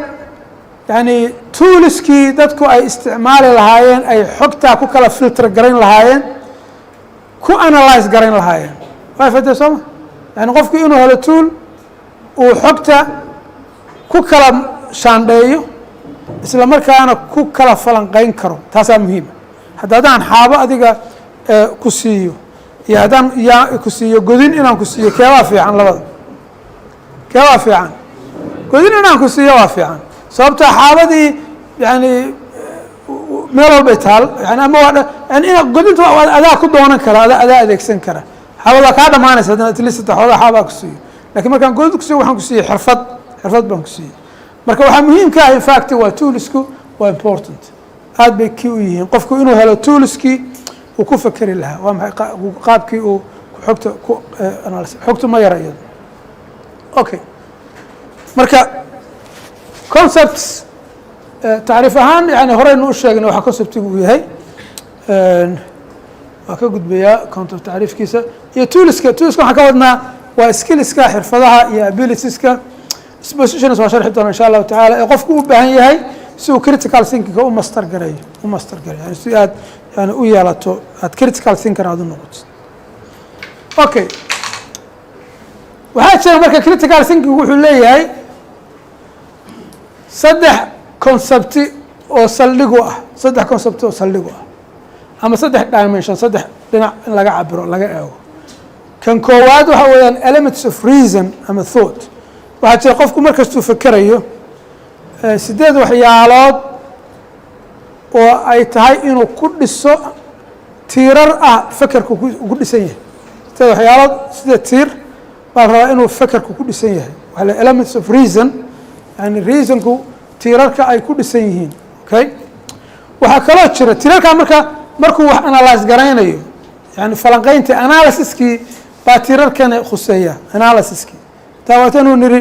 yani toolskii dadku ay isticmaali lahaayeen ay xogtaa ku kala filter garayn lahaayeen ku analyze garayn lahaayeen waa fahantay sooma yani qofku inuu helo tool uu xogta ku kala shaandheeyo isla markaana ku kala falanqayn karo taasaa muhiima haddaan xaabo adiga ku siiyo iyo haddaan ku siiyo godin inaan ku siiyo keebaa fiican labada keebaa fiican godin inaan ku siiyo waa fiican sababta xaabadii yani meel walbay taal yani ama yani godinta adaa ku doonan kara adaa adeegsan kara xaabada kaa dhamaanaysa haddana at least xoogaa xaabaa ku siiyo lakin markaan godin ku siiyo waxaan ku siiyey xirfad baan ku siiyey marka waxaa muhiimka ah in fact waa toolsku waa important aad bay kii u yihiin qofku inuu helo toolskii uu ku fekeri lahaa waa maxay qaabkii uu xogta ku xogtu ma yara iyado okay marka concepts tacriif ahaan yani horeynu u sheegnay waxaa conceptigu uu yahay waa ka gudbayaa concept tacriifkiisa iyo toolska waxaan ka wadnaa waa skillska xirfadaha iyo abilitieska expositions waa sharxi doona insha allahu tacaala ee qofku u baahan yahay si uu critical thinkinga u master gareeyo yani si aad yani u yeelato aad critical thinker aad u noqoto okay waxaa jira marka critical thinking wuxuu leeyahay 3 concepti oo saldhigu ah 3 concepti oo saldhigu ah ama 3 dimension 3 dhinac in laga cabiro laga eego kan koowaad waxa weeyaan elements of reason ama thought waxaa jira qofku markastuu fekerayo 8 waxyaalood oo ay tahay inuu ku dhiso tiirar ah fekerku ku dhisan yahay 8 waxyaalood 8 tiir baa la rabaa inuu fekerku ku dhisan yahay waxaa la elements of reason yani reasonku tiirarka ay ku dhisan yihiin okay waxaa kaloo jira tiirarka markuu wax analyze garaynayo yani falanqaynta analysiskii baa tiirarkana khuseeya analysiskii taa waata inuu niri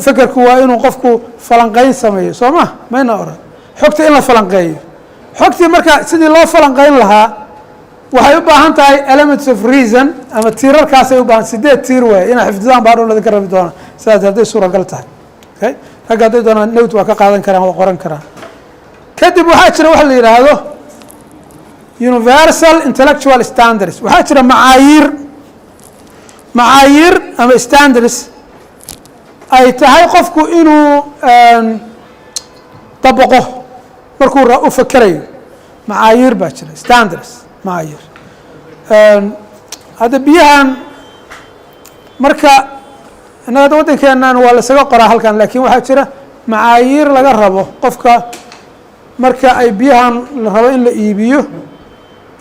fekerku waa inuu qofku falanqayn sameeyo soo ma mayna oran xogta in la falanqeeyo xogtii marka sidii loo falanqayn lahaa waxay u baahan tahay elements of reason ama tiirarkaasay u baahan 8 tiir waaye inaa xifdidaan baa dhow ladinka rabi doona sidaas hadday suuragal tahay okay ragga hadday doonaan nowt waa ka qaadan karaan waa qoran karaan kadib waxaa jira waxa la yidhaahdo universal intellectual standards waxaa jira macaayiir ama standards ay tahay qofku inuu dabaqo markuu u fekerayo macaayiir baa jira standards macaayiir hadda biyahan marka innaga waddankeennan waa lasaga qoraa halkan laakiin waxaa jira macaayiir laga rabo qofka marka ay biyahan la rabo in la iibiyo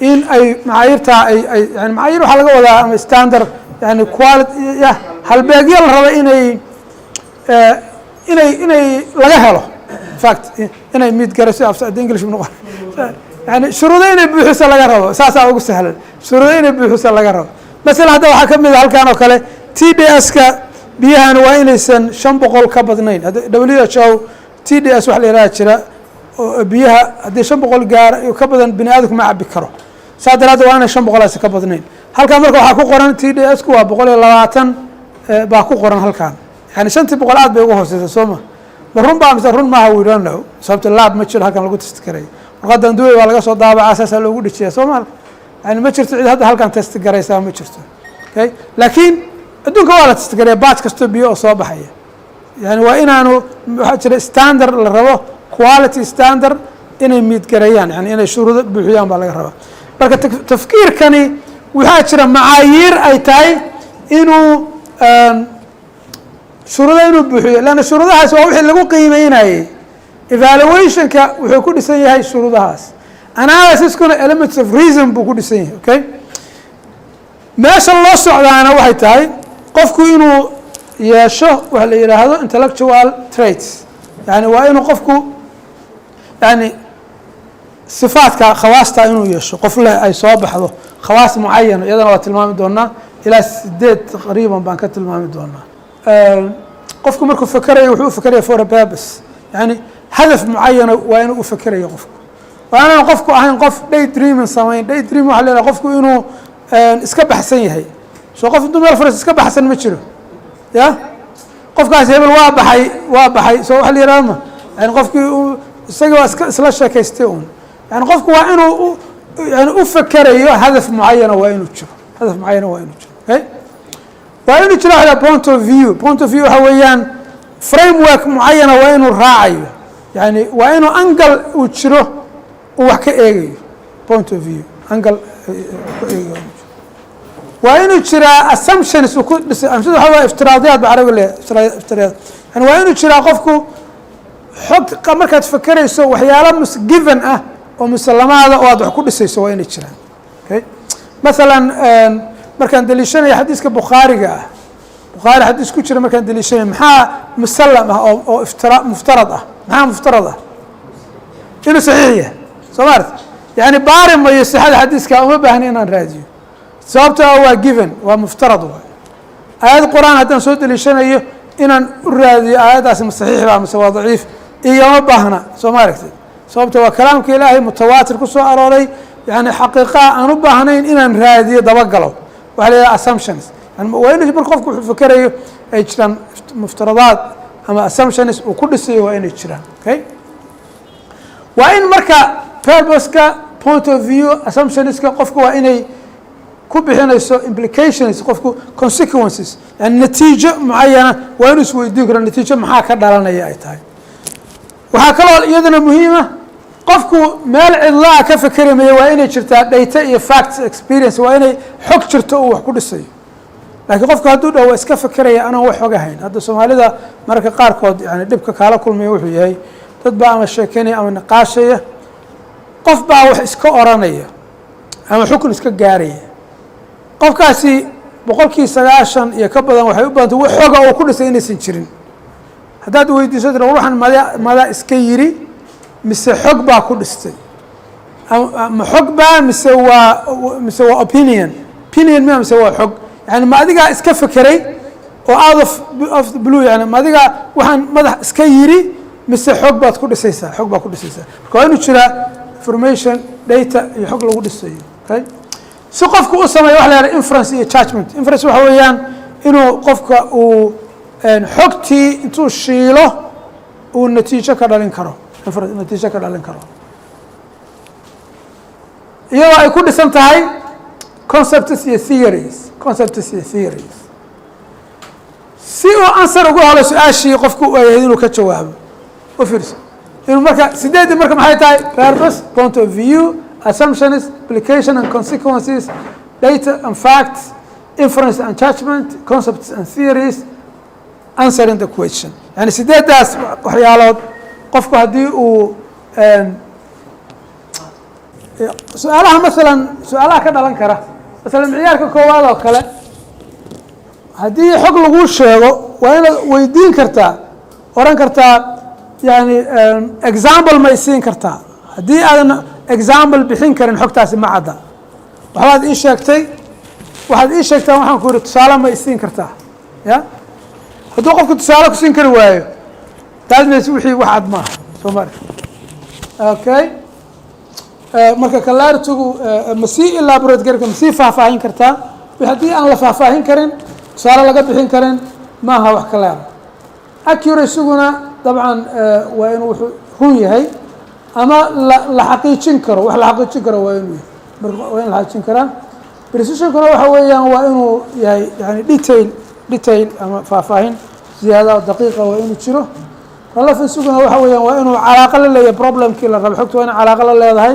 in ay macaayiirtaa ay yani macaayiir waxaa laga wadaa ama standard yani quality halbeegyo la rabo inay laga helo in fact inay mid garayso afsa english noqon يعني شروطين بحث laga rabo saasa ugu sahlan shuruudin bixisa laga rabo mesela hadda waxa kamid halkaan oo kale TDS ka biyahan waa inaysan 500 ka badnayn WHO TDS wax la yiraahdo jira biyaha hadii 500 gaar ka badan bini aadamku ma cabi karo saadaraad waa inay 500 ka badnayn halkaan marka waxa ku qoran TDS ku waa 120 baa ku qoran halkaan yani 500 aad bay ugu hooseysaa Soomaa marun baa mise run ma aha we don't know sababta laab ma jiro halkaan lagu test garay warqadan duway waa laga soo daabacay asaas loogu dhijiyaa Soomaal يعني ما شرت عيد هذا هالكان تست جريسا ما شرته، أوكي؟ لكن بدون كوالا تست جري باتش كستبيو أصاب حية، يعني وإن أنا حتى ستاندر للربا كواليتي ستاندر إنه 100 جريان يعني إنه شروط بحيان بالربا، لكن تفكير كني وحاجة معايير أي تاي إنه شروط إنه بحيان لأن الشروط هاي سواء اللي هو قيمين هاي evaluation ك وحيكون يسوي هاي الشروط هاي analysis كنا elements of reason بقول يسوي أوكي ما شاء الله سعدانا واحد تاي قفكو إنه يشوه وهلا إلى هذا intellectual traits يعني وإنه قفكو يعني صفات كخواص تا إنه يشوه قفله أي صواب هذا خواص معينة إذا نوات المام دونا إلى سديد تقريبا بانكت المام دونا قفكو مركو فكرة وحو فكرة for a purpose يعني هدف معين وإنه فكرة يقفكو وأنا قفكو أهين قف day dream سامين day dream وحلا قفكو إنه إسكاب حسن هي شو قف الدنيا الفرس إسكاب حسن متشلو يا قف كاس يبل وابحي سو حلي رامه يعني قفكو سجوا سلاش كيستون يعني قفكو وإنه يعني أفكر أيه هدف معين وإنه تشوف هدف معين وإنه تشوف هاي وإنه تشوف على point of view هويان framework معينة وإنه راعي يعني وإنه أنقل وتشوف وحكي إيه point of view أنقل وإنه تشرى assumptions وكل بس أمثلة هو افتراضيات بعرف ولا افتراضيات يعني وإنه تشرى قفكو حط كمرة تفكر يسوي وحيالا given ومسلمات هذا واضح كل شيء يسوي وإنه تشرى okay مثلا مركان دليشان حديث كبخاري بخاري حديث كتير مركان دليشان محا مسلمة أو مفترضة محا مفترضة إنه صحيح سمعت يعني بارم ما يصح الحديث كأمه بهنينا الراديو سببته هو given ومفترض هو آيات القرآن هذا نسود اللي شنو إيه إن الراديو آيات اسم صحيح لا مسوا ضعيف إيه ما بهنا سمعت سببته هو كلام كإلهي متواتر كسو أروري يعني حقيقة أنا بهنين إن الراديو دبقلوا وعليه assumptions يعني وين يجبر خوفك فكرة إيشان مفترضات أما assumptions وكل شيء وين إيشان أوكي وإن مركا purpose كا point of view assumptions كا قفكو وإني كوبي هنا يسو implications قفكو consequences يعني نتيجة معينة وين يسوي ذكر النتيجة محاكا دارنا يا أيتاي وهكذا يدنا مهمة قفكو مال الله كفكر ما وين شرتا data facts experience وين حق شرتا وحكود السيء لكن قفكو هدود هو إسكا فكرية أنا وحوجا هين هذا الصومالي ذا مركا قاركود يعني دبك كالا كل ما يوحي هاي تتبع أما الشيكيني أما النقاشية قف بقى وح إسكا أورانية أما حكم إسكا جارية قف كاسي بقول كي سجاشن يكبر وحيبان هو حوجا وكل سنة سنشرين هذا دويدي صدر وروح ماذا إسكيري مس حقبة كل سنة أما حقبة مسوا opinion ما مسوا حق يعني ما أديك إسكا فكري وأضف بلو يعني ما أديك وحن ماذا إسكيري مس حقبة كل سنة حقبة كل سنة كأنه ترى information data يحق له كل سنة okay سقفك أصلا يوحنا inference attachment inference وحويان إنه قفك حقتي أنتو شيله والنتيجة كذا لنكره النتيجة كذا لنكره يلا يكون سنت هاي concepts theories سيو answer وقول على سؤال شيء قفك يهدينه كجواب وفرس إنه مركا سداد مركا محيطاي purpose point of view assumptions application and consequences data and facts inference and judgment concepts and theories answering the question يعني سداد داس وحيالات قفك هدي سؤالها مثلا سؤالها كذا لنكره مثلا معيارك كواد أو كلا هدي حق لغو الشيء ويدين كرتا وران كرتا يعني example ما يسين كرتا هدي أنا example bixin karin xogtaasi ma cadda waxbaad ii sheegtay waxaad ii sheegtaan waxaan ku yidhi tusaale ma isiin kartaa ya hadduu qofku tusaale ku siin kari waayo taasmeys wixii wax cad maaha soo mari okay marka clarity-gu ma sii elaborate gari ma sii faahfaahin kartaa haddii aan la faahfaahin karin tusaale laga bixin karin maaha wax clear accuracy-guna dabcan waa inuu wuxuu run yahay ama la xaqiijin karo wax la xaqiijin karo waa inuu yahay marka waa in la xaqiijin karaa precision-kuna waxa weeyaan waa inuu yahay yani detail ama faahfaahin ziyaada daqiiqa waa inuu jiro relevancy-guna waxa weeyaan waa inuu calaaqo la leeyahay problemkii la rabo xogta waa in calaaqo la leedahay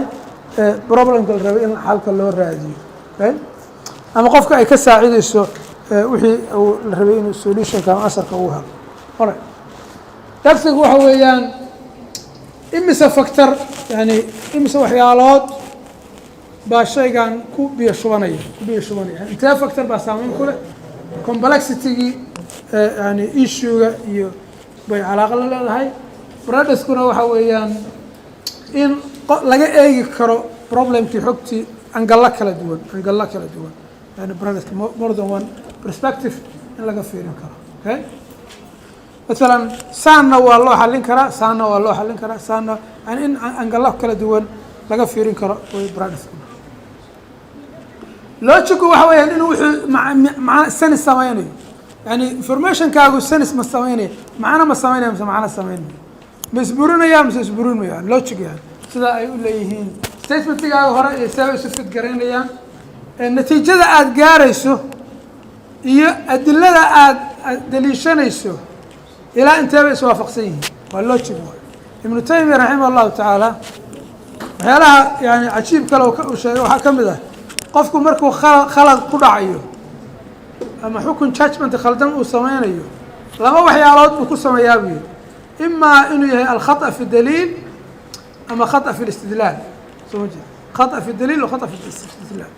problemka la rabay in xalka loo raadiyo okay ama qofka ay ka saacidayso wixii uu la rabay inuu solutionka ama asarka uu helo alright darsigu waxa weeyaan imise factor yani imise waxyaalood baa shaygan ku biyo shubanaya intee factor baa saameyn ku leh complexity-gii yani issue-ga iyo bay calaaqo la leedahay bradaskuna waxa weeyaan in laga eegi karo problemkii xogtii angalla kala duwan yani bradaska more than one perspective in laga fiirin karo okay مثلا saanna waa loo xallin karaa saanna yani in angalla kala duwan laga fiirin karo way bradaska logic waxa weeyaan inuu wuxuu sense samaynayo yani information-kaagu sense ma samaynayo macna ma samaynayo mise macna samaynayo ma isburinaya mise isburinmayo yani logic yani sida ay u leeyihiin statementigaaga hore iyo sida ay isu fit garaynayaan natiijada aada gaarayso iyo adilada aada daliishanayso ilaa inteeba iswaafaqsan yihiin waa logic waay ibnu taymiya raximah allahu tacaala waxyaalaha yani cajiib kale uu sheegay waxaa ka mid ah qofku markuu khalad ku dhacayo ama xukun judgment khaldan uu sameynayo laba waxyaalood buu ku sameeyaa buu yidhi imaa inuu yahay alkhata fi daliil ama khata fi listidlaal soo ma jeed khata fi daliil wa khata fi istidlaal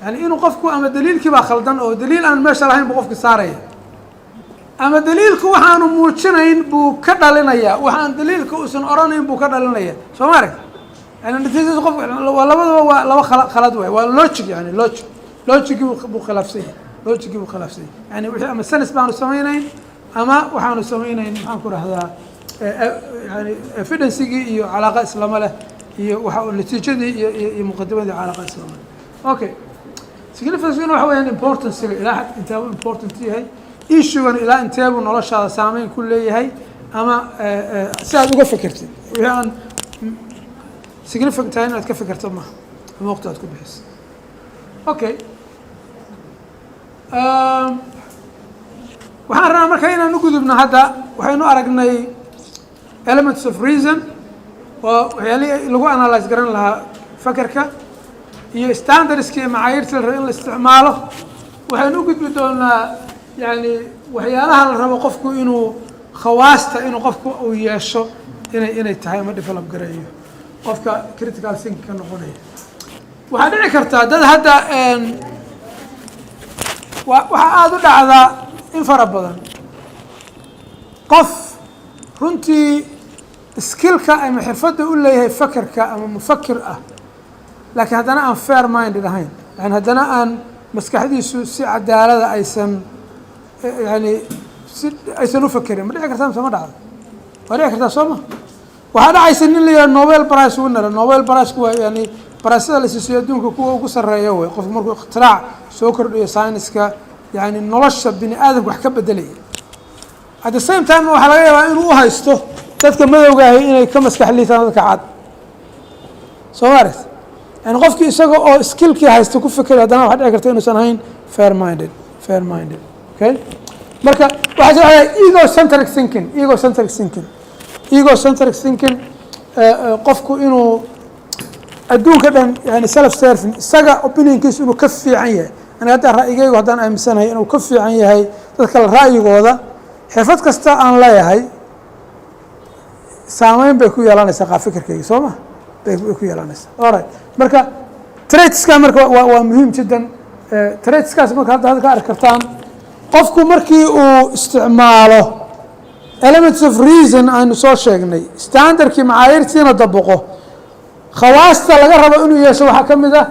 yani inuu qofku ama daliilkii baa khaldan oo daliil aan meesha lahayn buu qofki saaraya ama daliilku waxaanu muujinayn buu ka dhalinaya waxaan daliilka uusan oranayn buu ka dhalinaya soo ma arag yani natiijada qof labadaba waa laba khalad waay waa logic yani logigii buu khilaafsan yahay yani wixii ama sense baanu samaynayn ama waxaanu samaynayn maxaan ku rahdaa yani evidencigii iyo calaaqa islama leh iyo waxa natiijadii iyo muqadimadii calaaqa islama leh okay significance-guna waxa weeyaan importance-ga ilaa xad inteebuu important yahay issue-gan ilaa inteebuu noloshaada saameyn ku leeyahay ama si aad uga fekertid wixii aan significant tahay inaad ka fekerto maaha ama waqti aad ku bixiso okay waxaan rabaa marka inaan u gudubno hadda waxaynu aragnay elements of reason oo waxyaalihii lagu analyse garan lahaa fakerka iyo standardska iyo macaayirta la rabo in la isticmaalo waxaynu u gudbi doonaa yani waxyaalaha la rabo qofku inuu khawaasta inuu qofku uu yeesho inay tahay ama develop gareeyo qofka critical thinking ka noqonaya waxaa dhici kartaa dad hadda waxaa aada u dhacdaa in fara badan qof runtii skillka ama xirfadda u leeyahay fakerka ama mufakir ah laakiin haddana aan fair minded ahayn yani haddana aan maskaxdiisu si cadaalada aysan yani si aysan u fakerin ma dhici kartaa mise ma dhacdo waa dhici kartaa soo ma waxaa dhacaysa nin la yidhaha nobel price winner nobel price waa yani barasada la siisiyo adduunka kuwa ugu sarreeya way qofku markuu ikhtirac soo kordhiyo science-ka yani nolosha bini aadamka wax ka bedelaya at the same time waxaa laga yaabaa inuu u haysto dadka madowga ahi inay ka maskax liitaan dadka cad soo ma aragti yani qofkii isaga oo skillkii haysta ku fikray haddana waxa dhici karta inuusan ahayn fair minded okay marka waxaa jira egocentric thinking qofku inuu adduunka dhan yani self serving isaga opinionkiisa inuu ka fiican yahay ani hadda ra'yigaygu haddaan aaminsanahay inuu ka fiican yahay dadka ra'yigooda xirfad kasta aan leeyahay saameyn bay ku yeelanaysaa qaab fikirkayga soo ma bay ku yeelanaysaa alright marka traitska marka waa muhiim jiddan traitskaas marka hadda ka arki kartaan qofku markii uu isticmaalo elements of reason aynu soo sheegnay standardkii macaayirtiina dabaqo khawaasta laga rabo inuu yeesho waxaa ka mid ah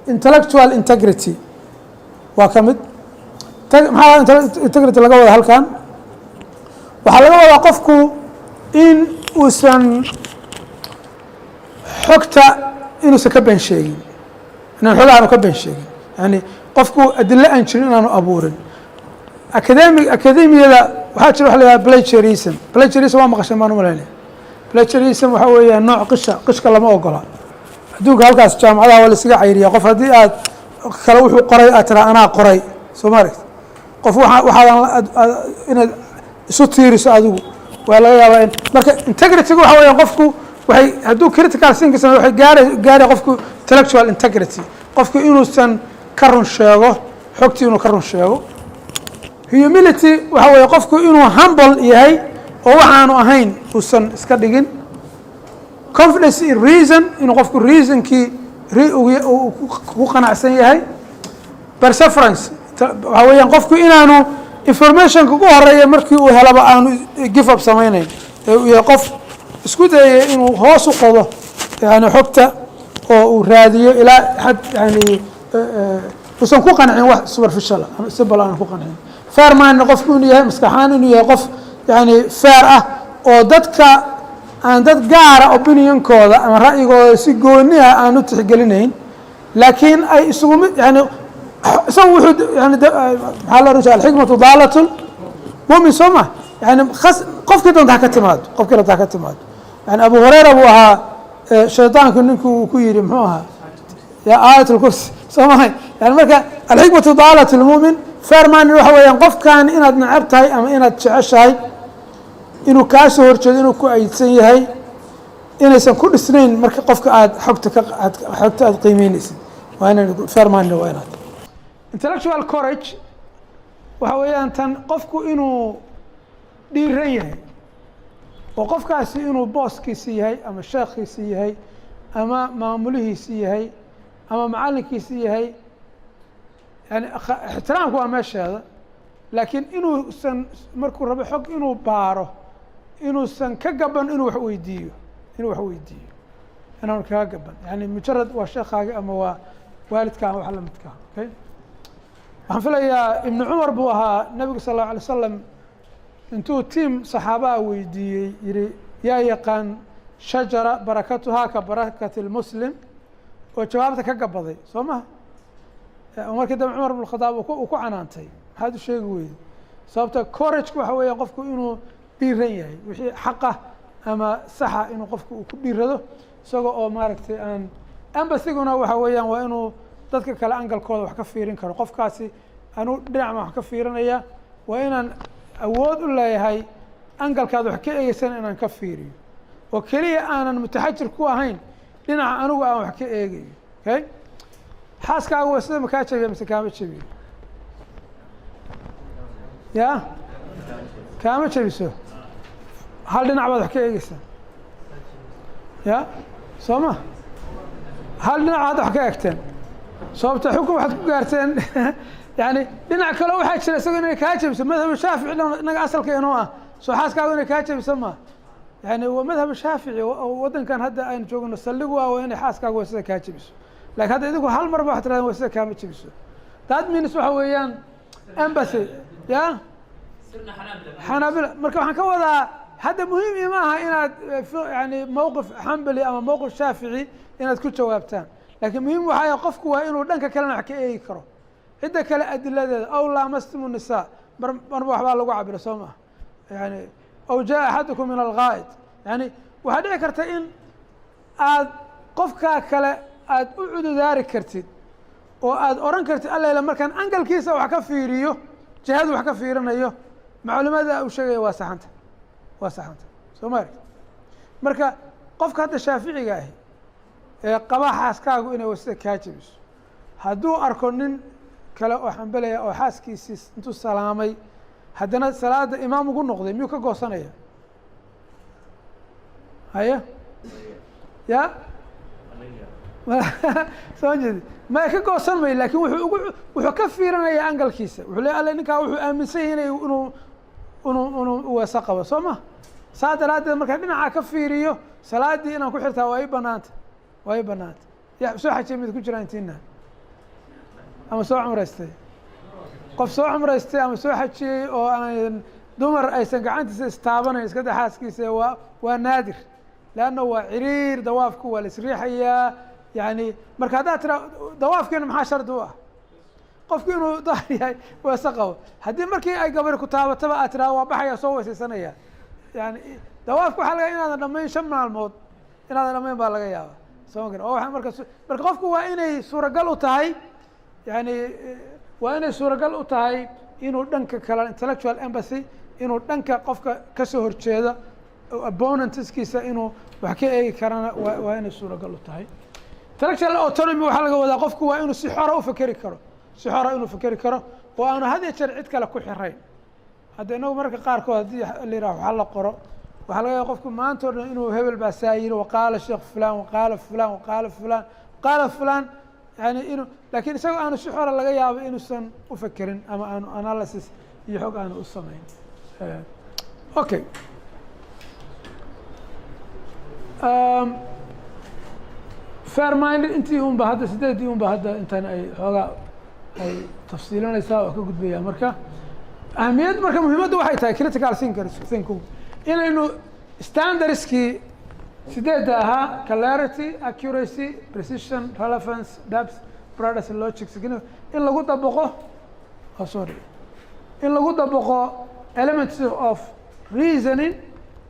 intellectual integrity waa ka mid. maxaa integrity laga wada halkan? waxaa laga wadaa qofku in uusan xogta inuusan ka been sheegin, inaan xogaha aanu ka been sheegin, yani qofku adilo aan jirin inaanu abuurin. academiyada waxaa jira waxa la yihahda plagiarism. plagiarism waa maqashay maan umalaynaya. plagiarism waxaa weeyaa nooc qishka lama ogola adduunka. halkaas jaamacadaha waa laisaga cayriya. qof haddii aad kale wuxuu qoray aad tiraa anaa qoray, soo ma aragti. qof waxaadan inaad isu tiiriso adigu waa laga yaabaa in marka integrityga waxa weeya qofku waxay hadduu critical thinking sameeyo waxay gaari qofku intellectual integrity, qofku inuusan ka run sheego xogtii inuu ka run sheego. humility waxa weeye qofku inuu humble yahay oo waxaanu ahayn uusan iska dhigin. confidence in reason inuu qofku reasonkii ku qanacsan yahay. perseverance waxa weeyaan qofku inaanu informationka ugu horeeya markii uu helaba aanu give up samaynayn, iyo qof isku dayaya inuu hoos u qodo yani xogta oo uu raadiyo ilaa xad yani uusan ku qancin wax superficial ama simple aan ku qancin. fair mindna qofku inuu yahay, maskaxaan inuu yahay qof yani fair ah oo dadka aan dad gaara opinionkooda ama ra'yigooda si gooni ah aan u tixgelinayn, laakiin ay isugu mid yani isagu wuxuu yani maxaa la oran jiray alxikmatu daalatul mu'min soo ma yani qofkii doonta ha ka timaado, qofkii doonta ha ka timaado. yani abu hurayra buu ahaa shaydaanku ninkuu uu ku yidhi muxuu ahaa ya aayat lkursi soo mahay. yani marka alxikmatu daalatul mu'min fair mind waxa weeyaan qofkan inaad necab tahay ama inaad jeceshahay, inuu kaa soo horjeedo, inuu ku aydsan yahay, inaysan ku dhisnayn marka qofka aad xogta aad qiimeynaysid. waa inaan fair mind waa inaad. intellectual courage waxa weeyaan tan qofku inuu dhiiran yahay oo qofkaasi inuu booskiisi yahay ama sheekhiisi yahay ama maamulihiisi yahay ama macalinkiisi yahay. yani ixtiraamku waa meesheeda, laakiin inuusan markuu rabo xog inuu baaro inuusan ka gaban inuu wax weydiiyo inaan kaga gaban. yani mujarad waa sheekhaagi ama waa waalidka ama wax la midka. okay waxaan filayaa ibnu cumar buu ahaa nabigu sal اlه alay slam intuu tiim saxaabaha weydiiyey yihi yaa yaqaan shajara barakatuhaa ka barakati اlmuslim oo jawaabta ka gabaday soo maha. markii dambe cumar bn khadaab uu ku canaantay maxaad u sheegi weyday. sababta courageka waxa weeya qofku inuu dhiiran yahay wixii xaqah ama saxa inuu qofku uu ku dhiirado isagoo oo maaragtay aan embathyguna waxa weeyaan waa inuu dadka kale angalkooda wax ka fiirin karo. qofkaasi anuu dhinacma wax ka fiirinaya waa inaan awood u leeyahay angalkaad wax ka eegeysan inaan ka fiiriyo oo keliya aanan mutaxajir ku ahayn dhinaca anigu aan wax ka eegayo. okay xaaskaagu waa sida makaa jabiya mise kaama jabiyo? ya kaama jabiso, hal dhinac baad wax ka eegeysaa ya soo ma hal dhinac aad wax ka egteen sababta xukun waxaad ku gaarteen yani dhinac kale waxaa jira isago inay kaa jabiso. madhab shaafici inaga asalka inoo ah soo xaaskaagu inay kaa jabiso ma yani waa madhab shaafici waddankan hadda aynu joogno salligu waa inay xaaskaagu waa sida kaa jabiso. lakin hadda idinku hal marba waxad tirahdeen waa sida kaama jabiso. that means waxa weeyaan embassy ya xanaabila. marka waxaan ka wadaa hadda muhiim ima aha inaad yani mowqif xambali ama mowqif shaafici inaad ku jawaabtaan, lakin muhiim waxaa qofku waa inuu dhanka kalena wax ka eegi karo cidda kale adiladeeda. aw laamastimu nisaa marba waxbaa lagu cabiro soo maha. yani aw jaa axadukum min algaa'id yani waxaa dhici karta in aad qofkaa kale aad u cududaari kartid oo aad oran kartid allayla markaan angalkiisa wax ka fiiriyo jihadu wax ka fiirinayo macluumaada uu sheegaya waa saxanta soo ma aragti. marka qofka hadda shaaficiga ahi ee qaba xaaskaagu inay wasida kaa jabiso hadduu arko nin kale oo xambalaya oo xaaskiisii intuu salaamay haddana salaada imaam ugu noqday miyuu ka goosanaya? haya ya soo jeedi ma ka goosan mayo, lakin wuxuu ka fiirinaya angalkiisa. wuxuu le alle ninkaa wuxuu aaminsan yahay inuu weese qabo soo ma. saa daraaddeed markaan dhinaca ka fiiriyo salaadii inaan ku xirtaa waa ii banaanta waa ii banaanta ya soo xajiyay mid ku jira intiina ama soo cumraystay qof soo cumraystay ama soo xajiyey oo aan dumar aysan gacantiisa istaabanayn iska da xaaskiisa waa naadir leanna waa ciriir dawaafku waa la isriixayaa yani marka haddaad tira dawaafkiina maxaa shardi u ah qofku inuu daahir yahay weese qabo haddii markii ay gabari ku taabataba aad tiraa waa baxaya soo weesaysanaya yani dawaafku waxaa laga inaadan dhamayn 5 maalmood inaadan dhamayn baa laga yaaba soo ma oo marka qofku waa inay suuragal u tahay yani waa inay suuragal u tahay inuu dhanka kale intellectual empathy inuu dhanka qofka kasoo horjeeda opponentskiisa inuu wax ka eegi karana waa inay suuragal u tahay intellectual autonomy waxaa laga wadaa qofku waa inuu si xora u fakeri karo si xora inuu fakeri karo oo aanu had iyo jeer cid kale ku xirayn hadda inagu marka qaarkood haddii la yidhaha waxa la qoro waxaa laga yaaba qofku maanta o dhan inuu hebel baa saa yiri waqaala sheekh fulan waqaala fulan waqaala fulan waqaala fulan yani inuu lakin isagoo aanu si xora laga yaabo inuusan u fakerin ama aanu analysis iyo xog aanu u samayn okay fairminder intii un ba hadda 8 un ba hadda intan ay xoogaa ay tafsiilinaysaa oo ka gudbaya marka ahamiyad marka muhiimaddu waxay tahay critical thinking inaynu standardskii 8 ahaa clarity accuracy precision relevance depth broadness logic in lagu dabaqo in lagu dabaqo elements of reasoning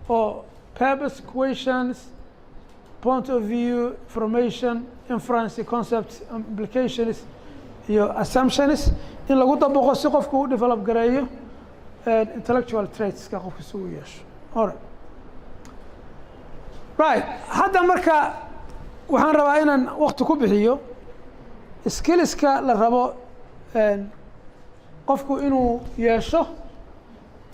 or purpose questions point of view information inference concepts implications iyo assumptions in lagu dabaqo si qofku u develop gareeyo intellectual traitska qofku si uu yeesho right hadda marka waxaan rabaa inaan waqti ku bixiyo skillska la rabo qofku inuu yeesho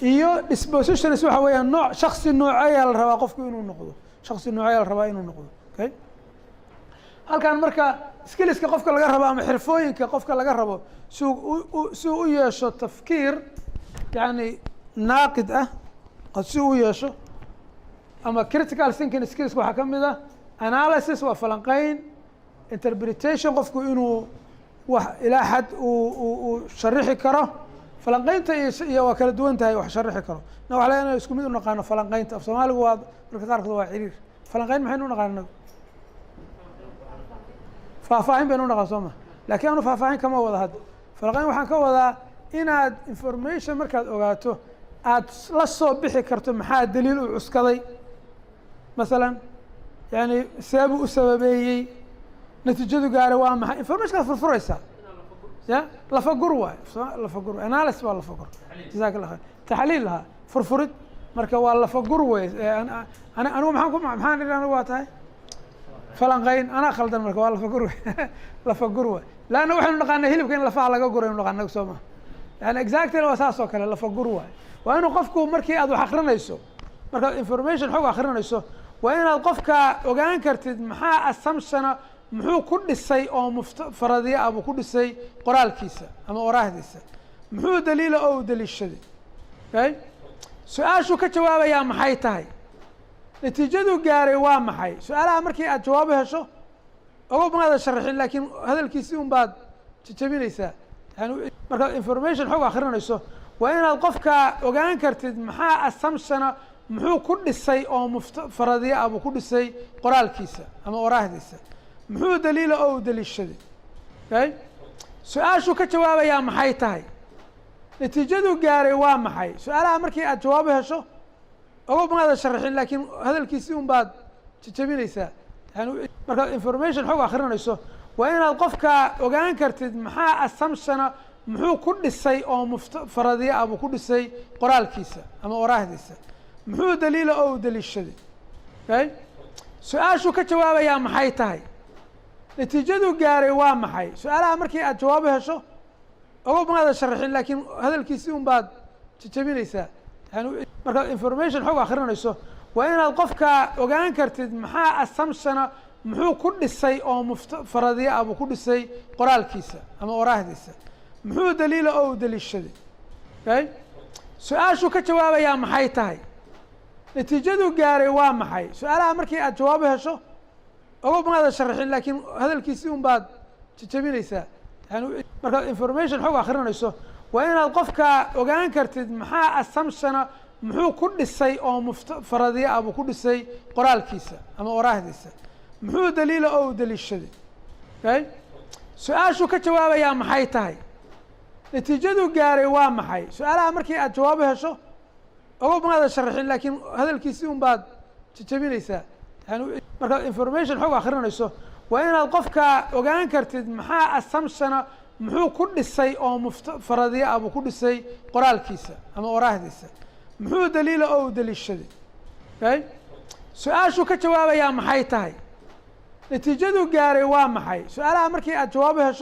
iyo dispositions waxa weeyaan nooc shakhsi nooceeya la rabaa qofku inuu noqdo shakhsi nooceeya la rabaa inuu noqdo okay halkan marka skillska qofka laga rabo ama xirfooyinka qofka laga rabo si uu u yeesho tafkiir yani naaqid ah si uu yeesho ama critical thinking skills waxaa ka mid ah analysis waa falanqeyn interpretation qofku inuu wax ilaa xad uu sharixi karo falanqeynta iyo waa kala duwan tahay wax sharixi karo na waxa leeyahay isku mid u naqaano falanqeynta af Soomaaligu waa marka qaarkood waa xiriir falanqeyn maxaynu u naqaanaa faahfaahin baynu u naqaan Soomaa laakiin aanu faahfaahin kama wada hadda falanqeyn waxaan ka wadaa inaad information markaad ogaato aad la soo bixi karto maxaa daliil u cuskaday مثلا يعني سبب وسببيي نتيجته قال وما information فرفريسا يا لفقر واي لفقر analysis ولا لفقر جزاك الله خير تحليل لها فرفرد marka waa lafaqur way anigu maxaan idhaahdaa waa tahay falanqeyn ana khaldan marka waa lafaqur way laana waxaanu naqaanaa hilibka in lafaha laga guro inuu naqaano Soomaa yani exactly waa saas oo kale lafaqur way waa inuu qofku markii aad wax akhrinayso marka information xog akhrinayso waa inaad qofka ogaan kartid maxaa assumption muxuu ku dhisay oo faradiye abu ku dhisay qoraalkiisa ama oraahdiisa muxuu daliil oo daliishaday okay su'aashu ka jawaabaya maxay tahay natiijadu gaaray waa maxay su'aalaha markii aad jawaab hesho ogow ma sharaxin laakiin hadalkiisii un baad jabinaysaa yani marka information xog akhrinayso waa inaad qofka ogaan kartid maxaa assumption muxuu ku dhisay oo faradiye abu ku dhisay qoraalkiisa ama oraahdiisa muxuu daliil oo daliishaday okay su'aashu ka jawaabaya maxay tahay natiijadu gaaray waa maxay su'aalaha markii aad jawaab hesho ogow ma sharaxin laakiin hadalkiisii un baad jabinaysaa yani marka information xog akhrinayso waa inaad qofka ogaan kartid maxaa assumption muxuu ku dhisay oo faradiye abu ku dhisay qoraalkiisa ama oraahdiisa muxuu daliil oo daliishaday okay su'aashu ka jawaabaya maxay tahay natiijadu gaaray waa maxay su'aalaha markii aad jawaab hesho ogow ma sharaxin laakiin hadalkiisii un baad jabinaysaa yani marka information xog akhrinayso waa inaad qofka ogaan kartid maxaa assumption muxuu ku dhisay oo faradiye abu ku dhisay qoraalkiisa ama oraahdiisa muxuu daliil oo daliishaday okay su'aashu ka jawaabaya maxay tahay natiijadu gaaray waa maxay su-aalaha markii aad jawaabo hesho ogo maada sharaxin laakiin hadalkiisi un baad jajabinaysaa yani markaad information xog akrinayso waa inaad qofka ogaan kartid maxaa assumptiona muxuu ku dhisay oo faradiya ah buu ku dhisay qoraalkiisa ama oraahdiisa muxuu daliila oo u daliishaday okay su-aashuu ka jawaabayaa maxay tahay natiijadu gaaray waa maxay su-aalaha markii aad jawaabo hesho ogo maada sharaxin laakiin hadalkiisi un baad jajabinaysaa yani markaad information xog akrinayso waa inaad qofka ogaan kartid maxaa assumptiona muxuu ku dhisay oo faradiya ah buu ku dhisay qoraalkiisa ama oraahdiisa muxuu daliila oo u daliishaday okay su-aashuu ka jawaabayaa maxay tahay natiijadu gaaray waa maxay su-aalaha markii aad jawaabo hesho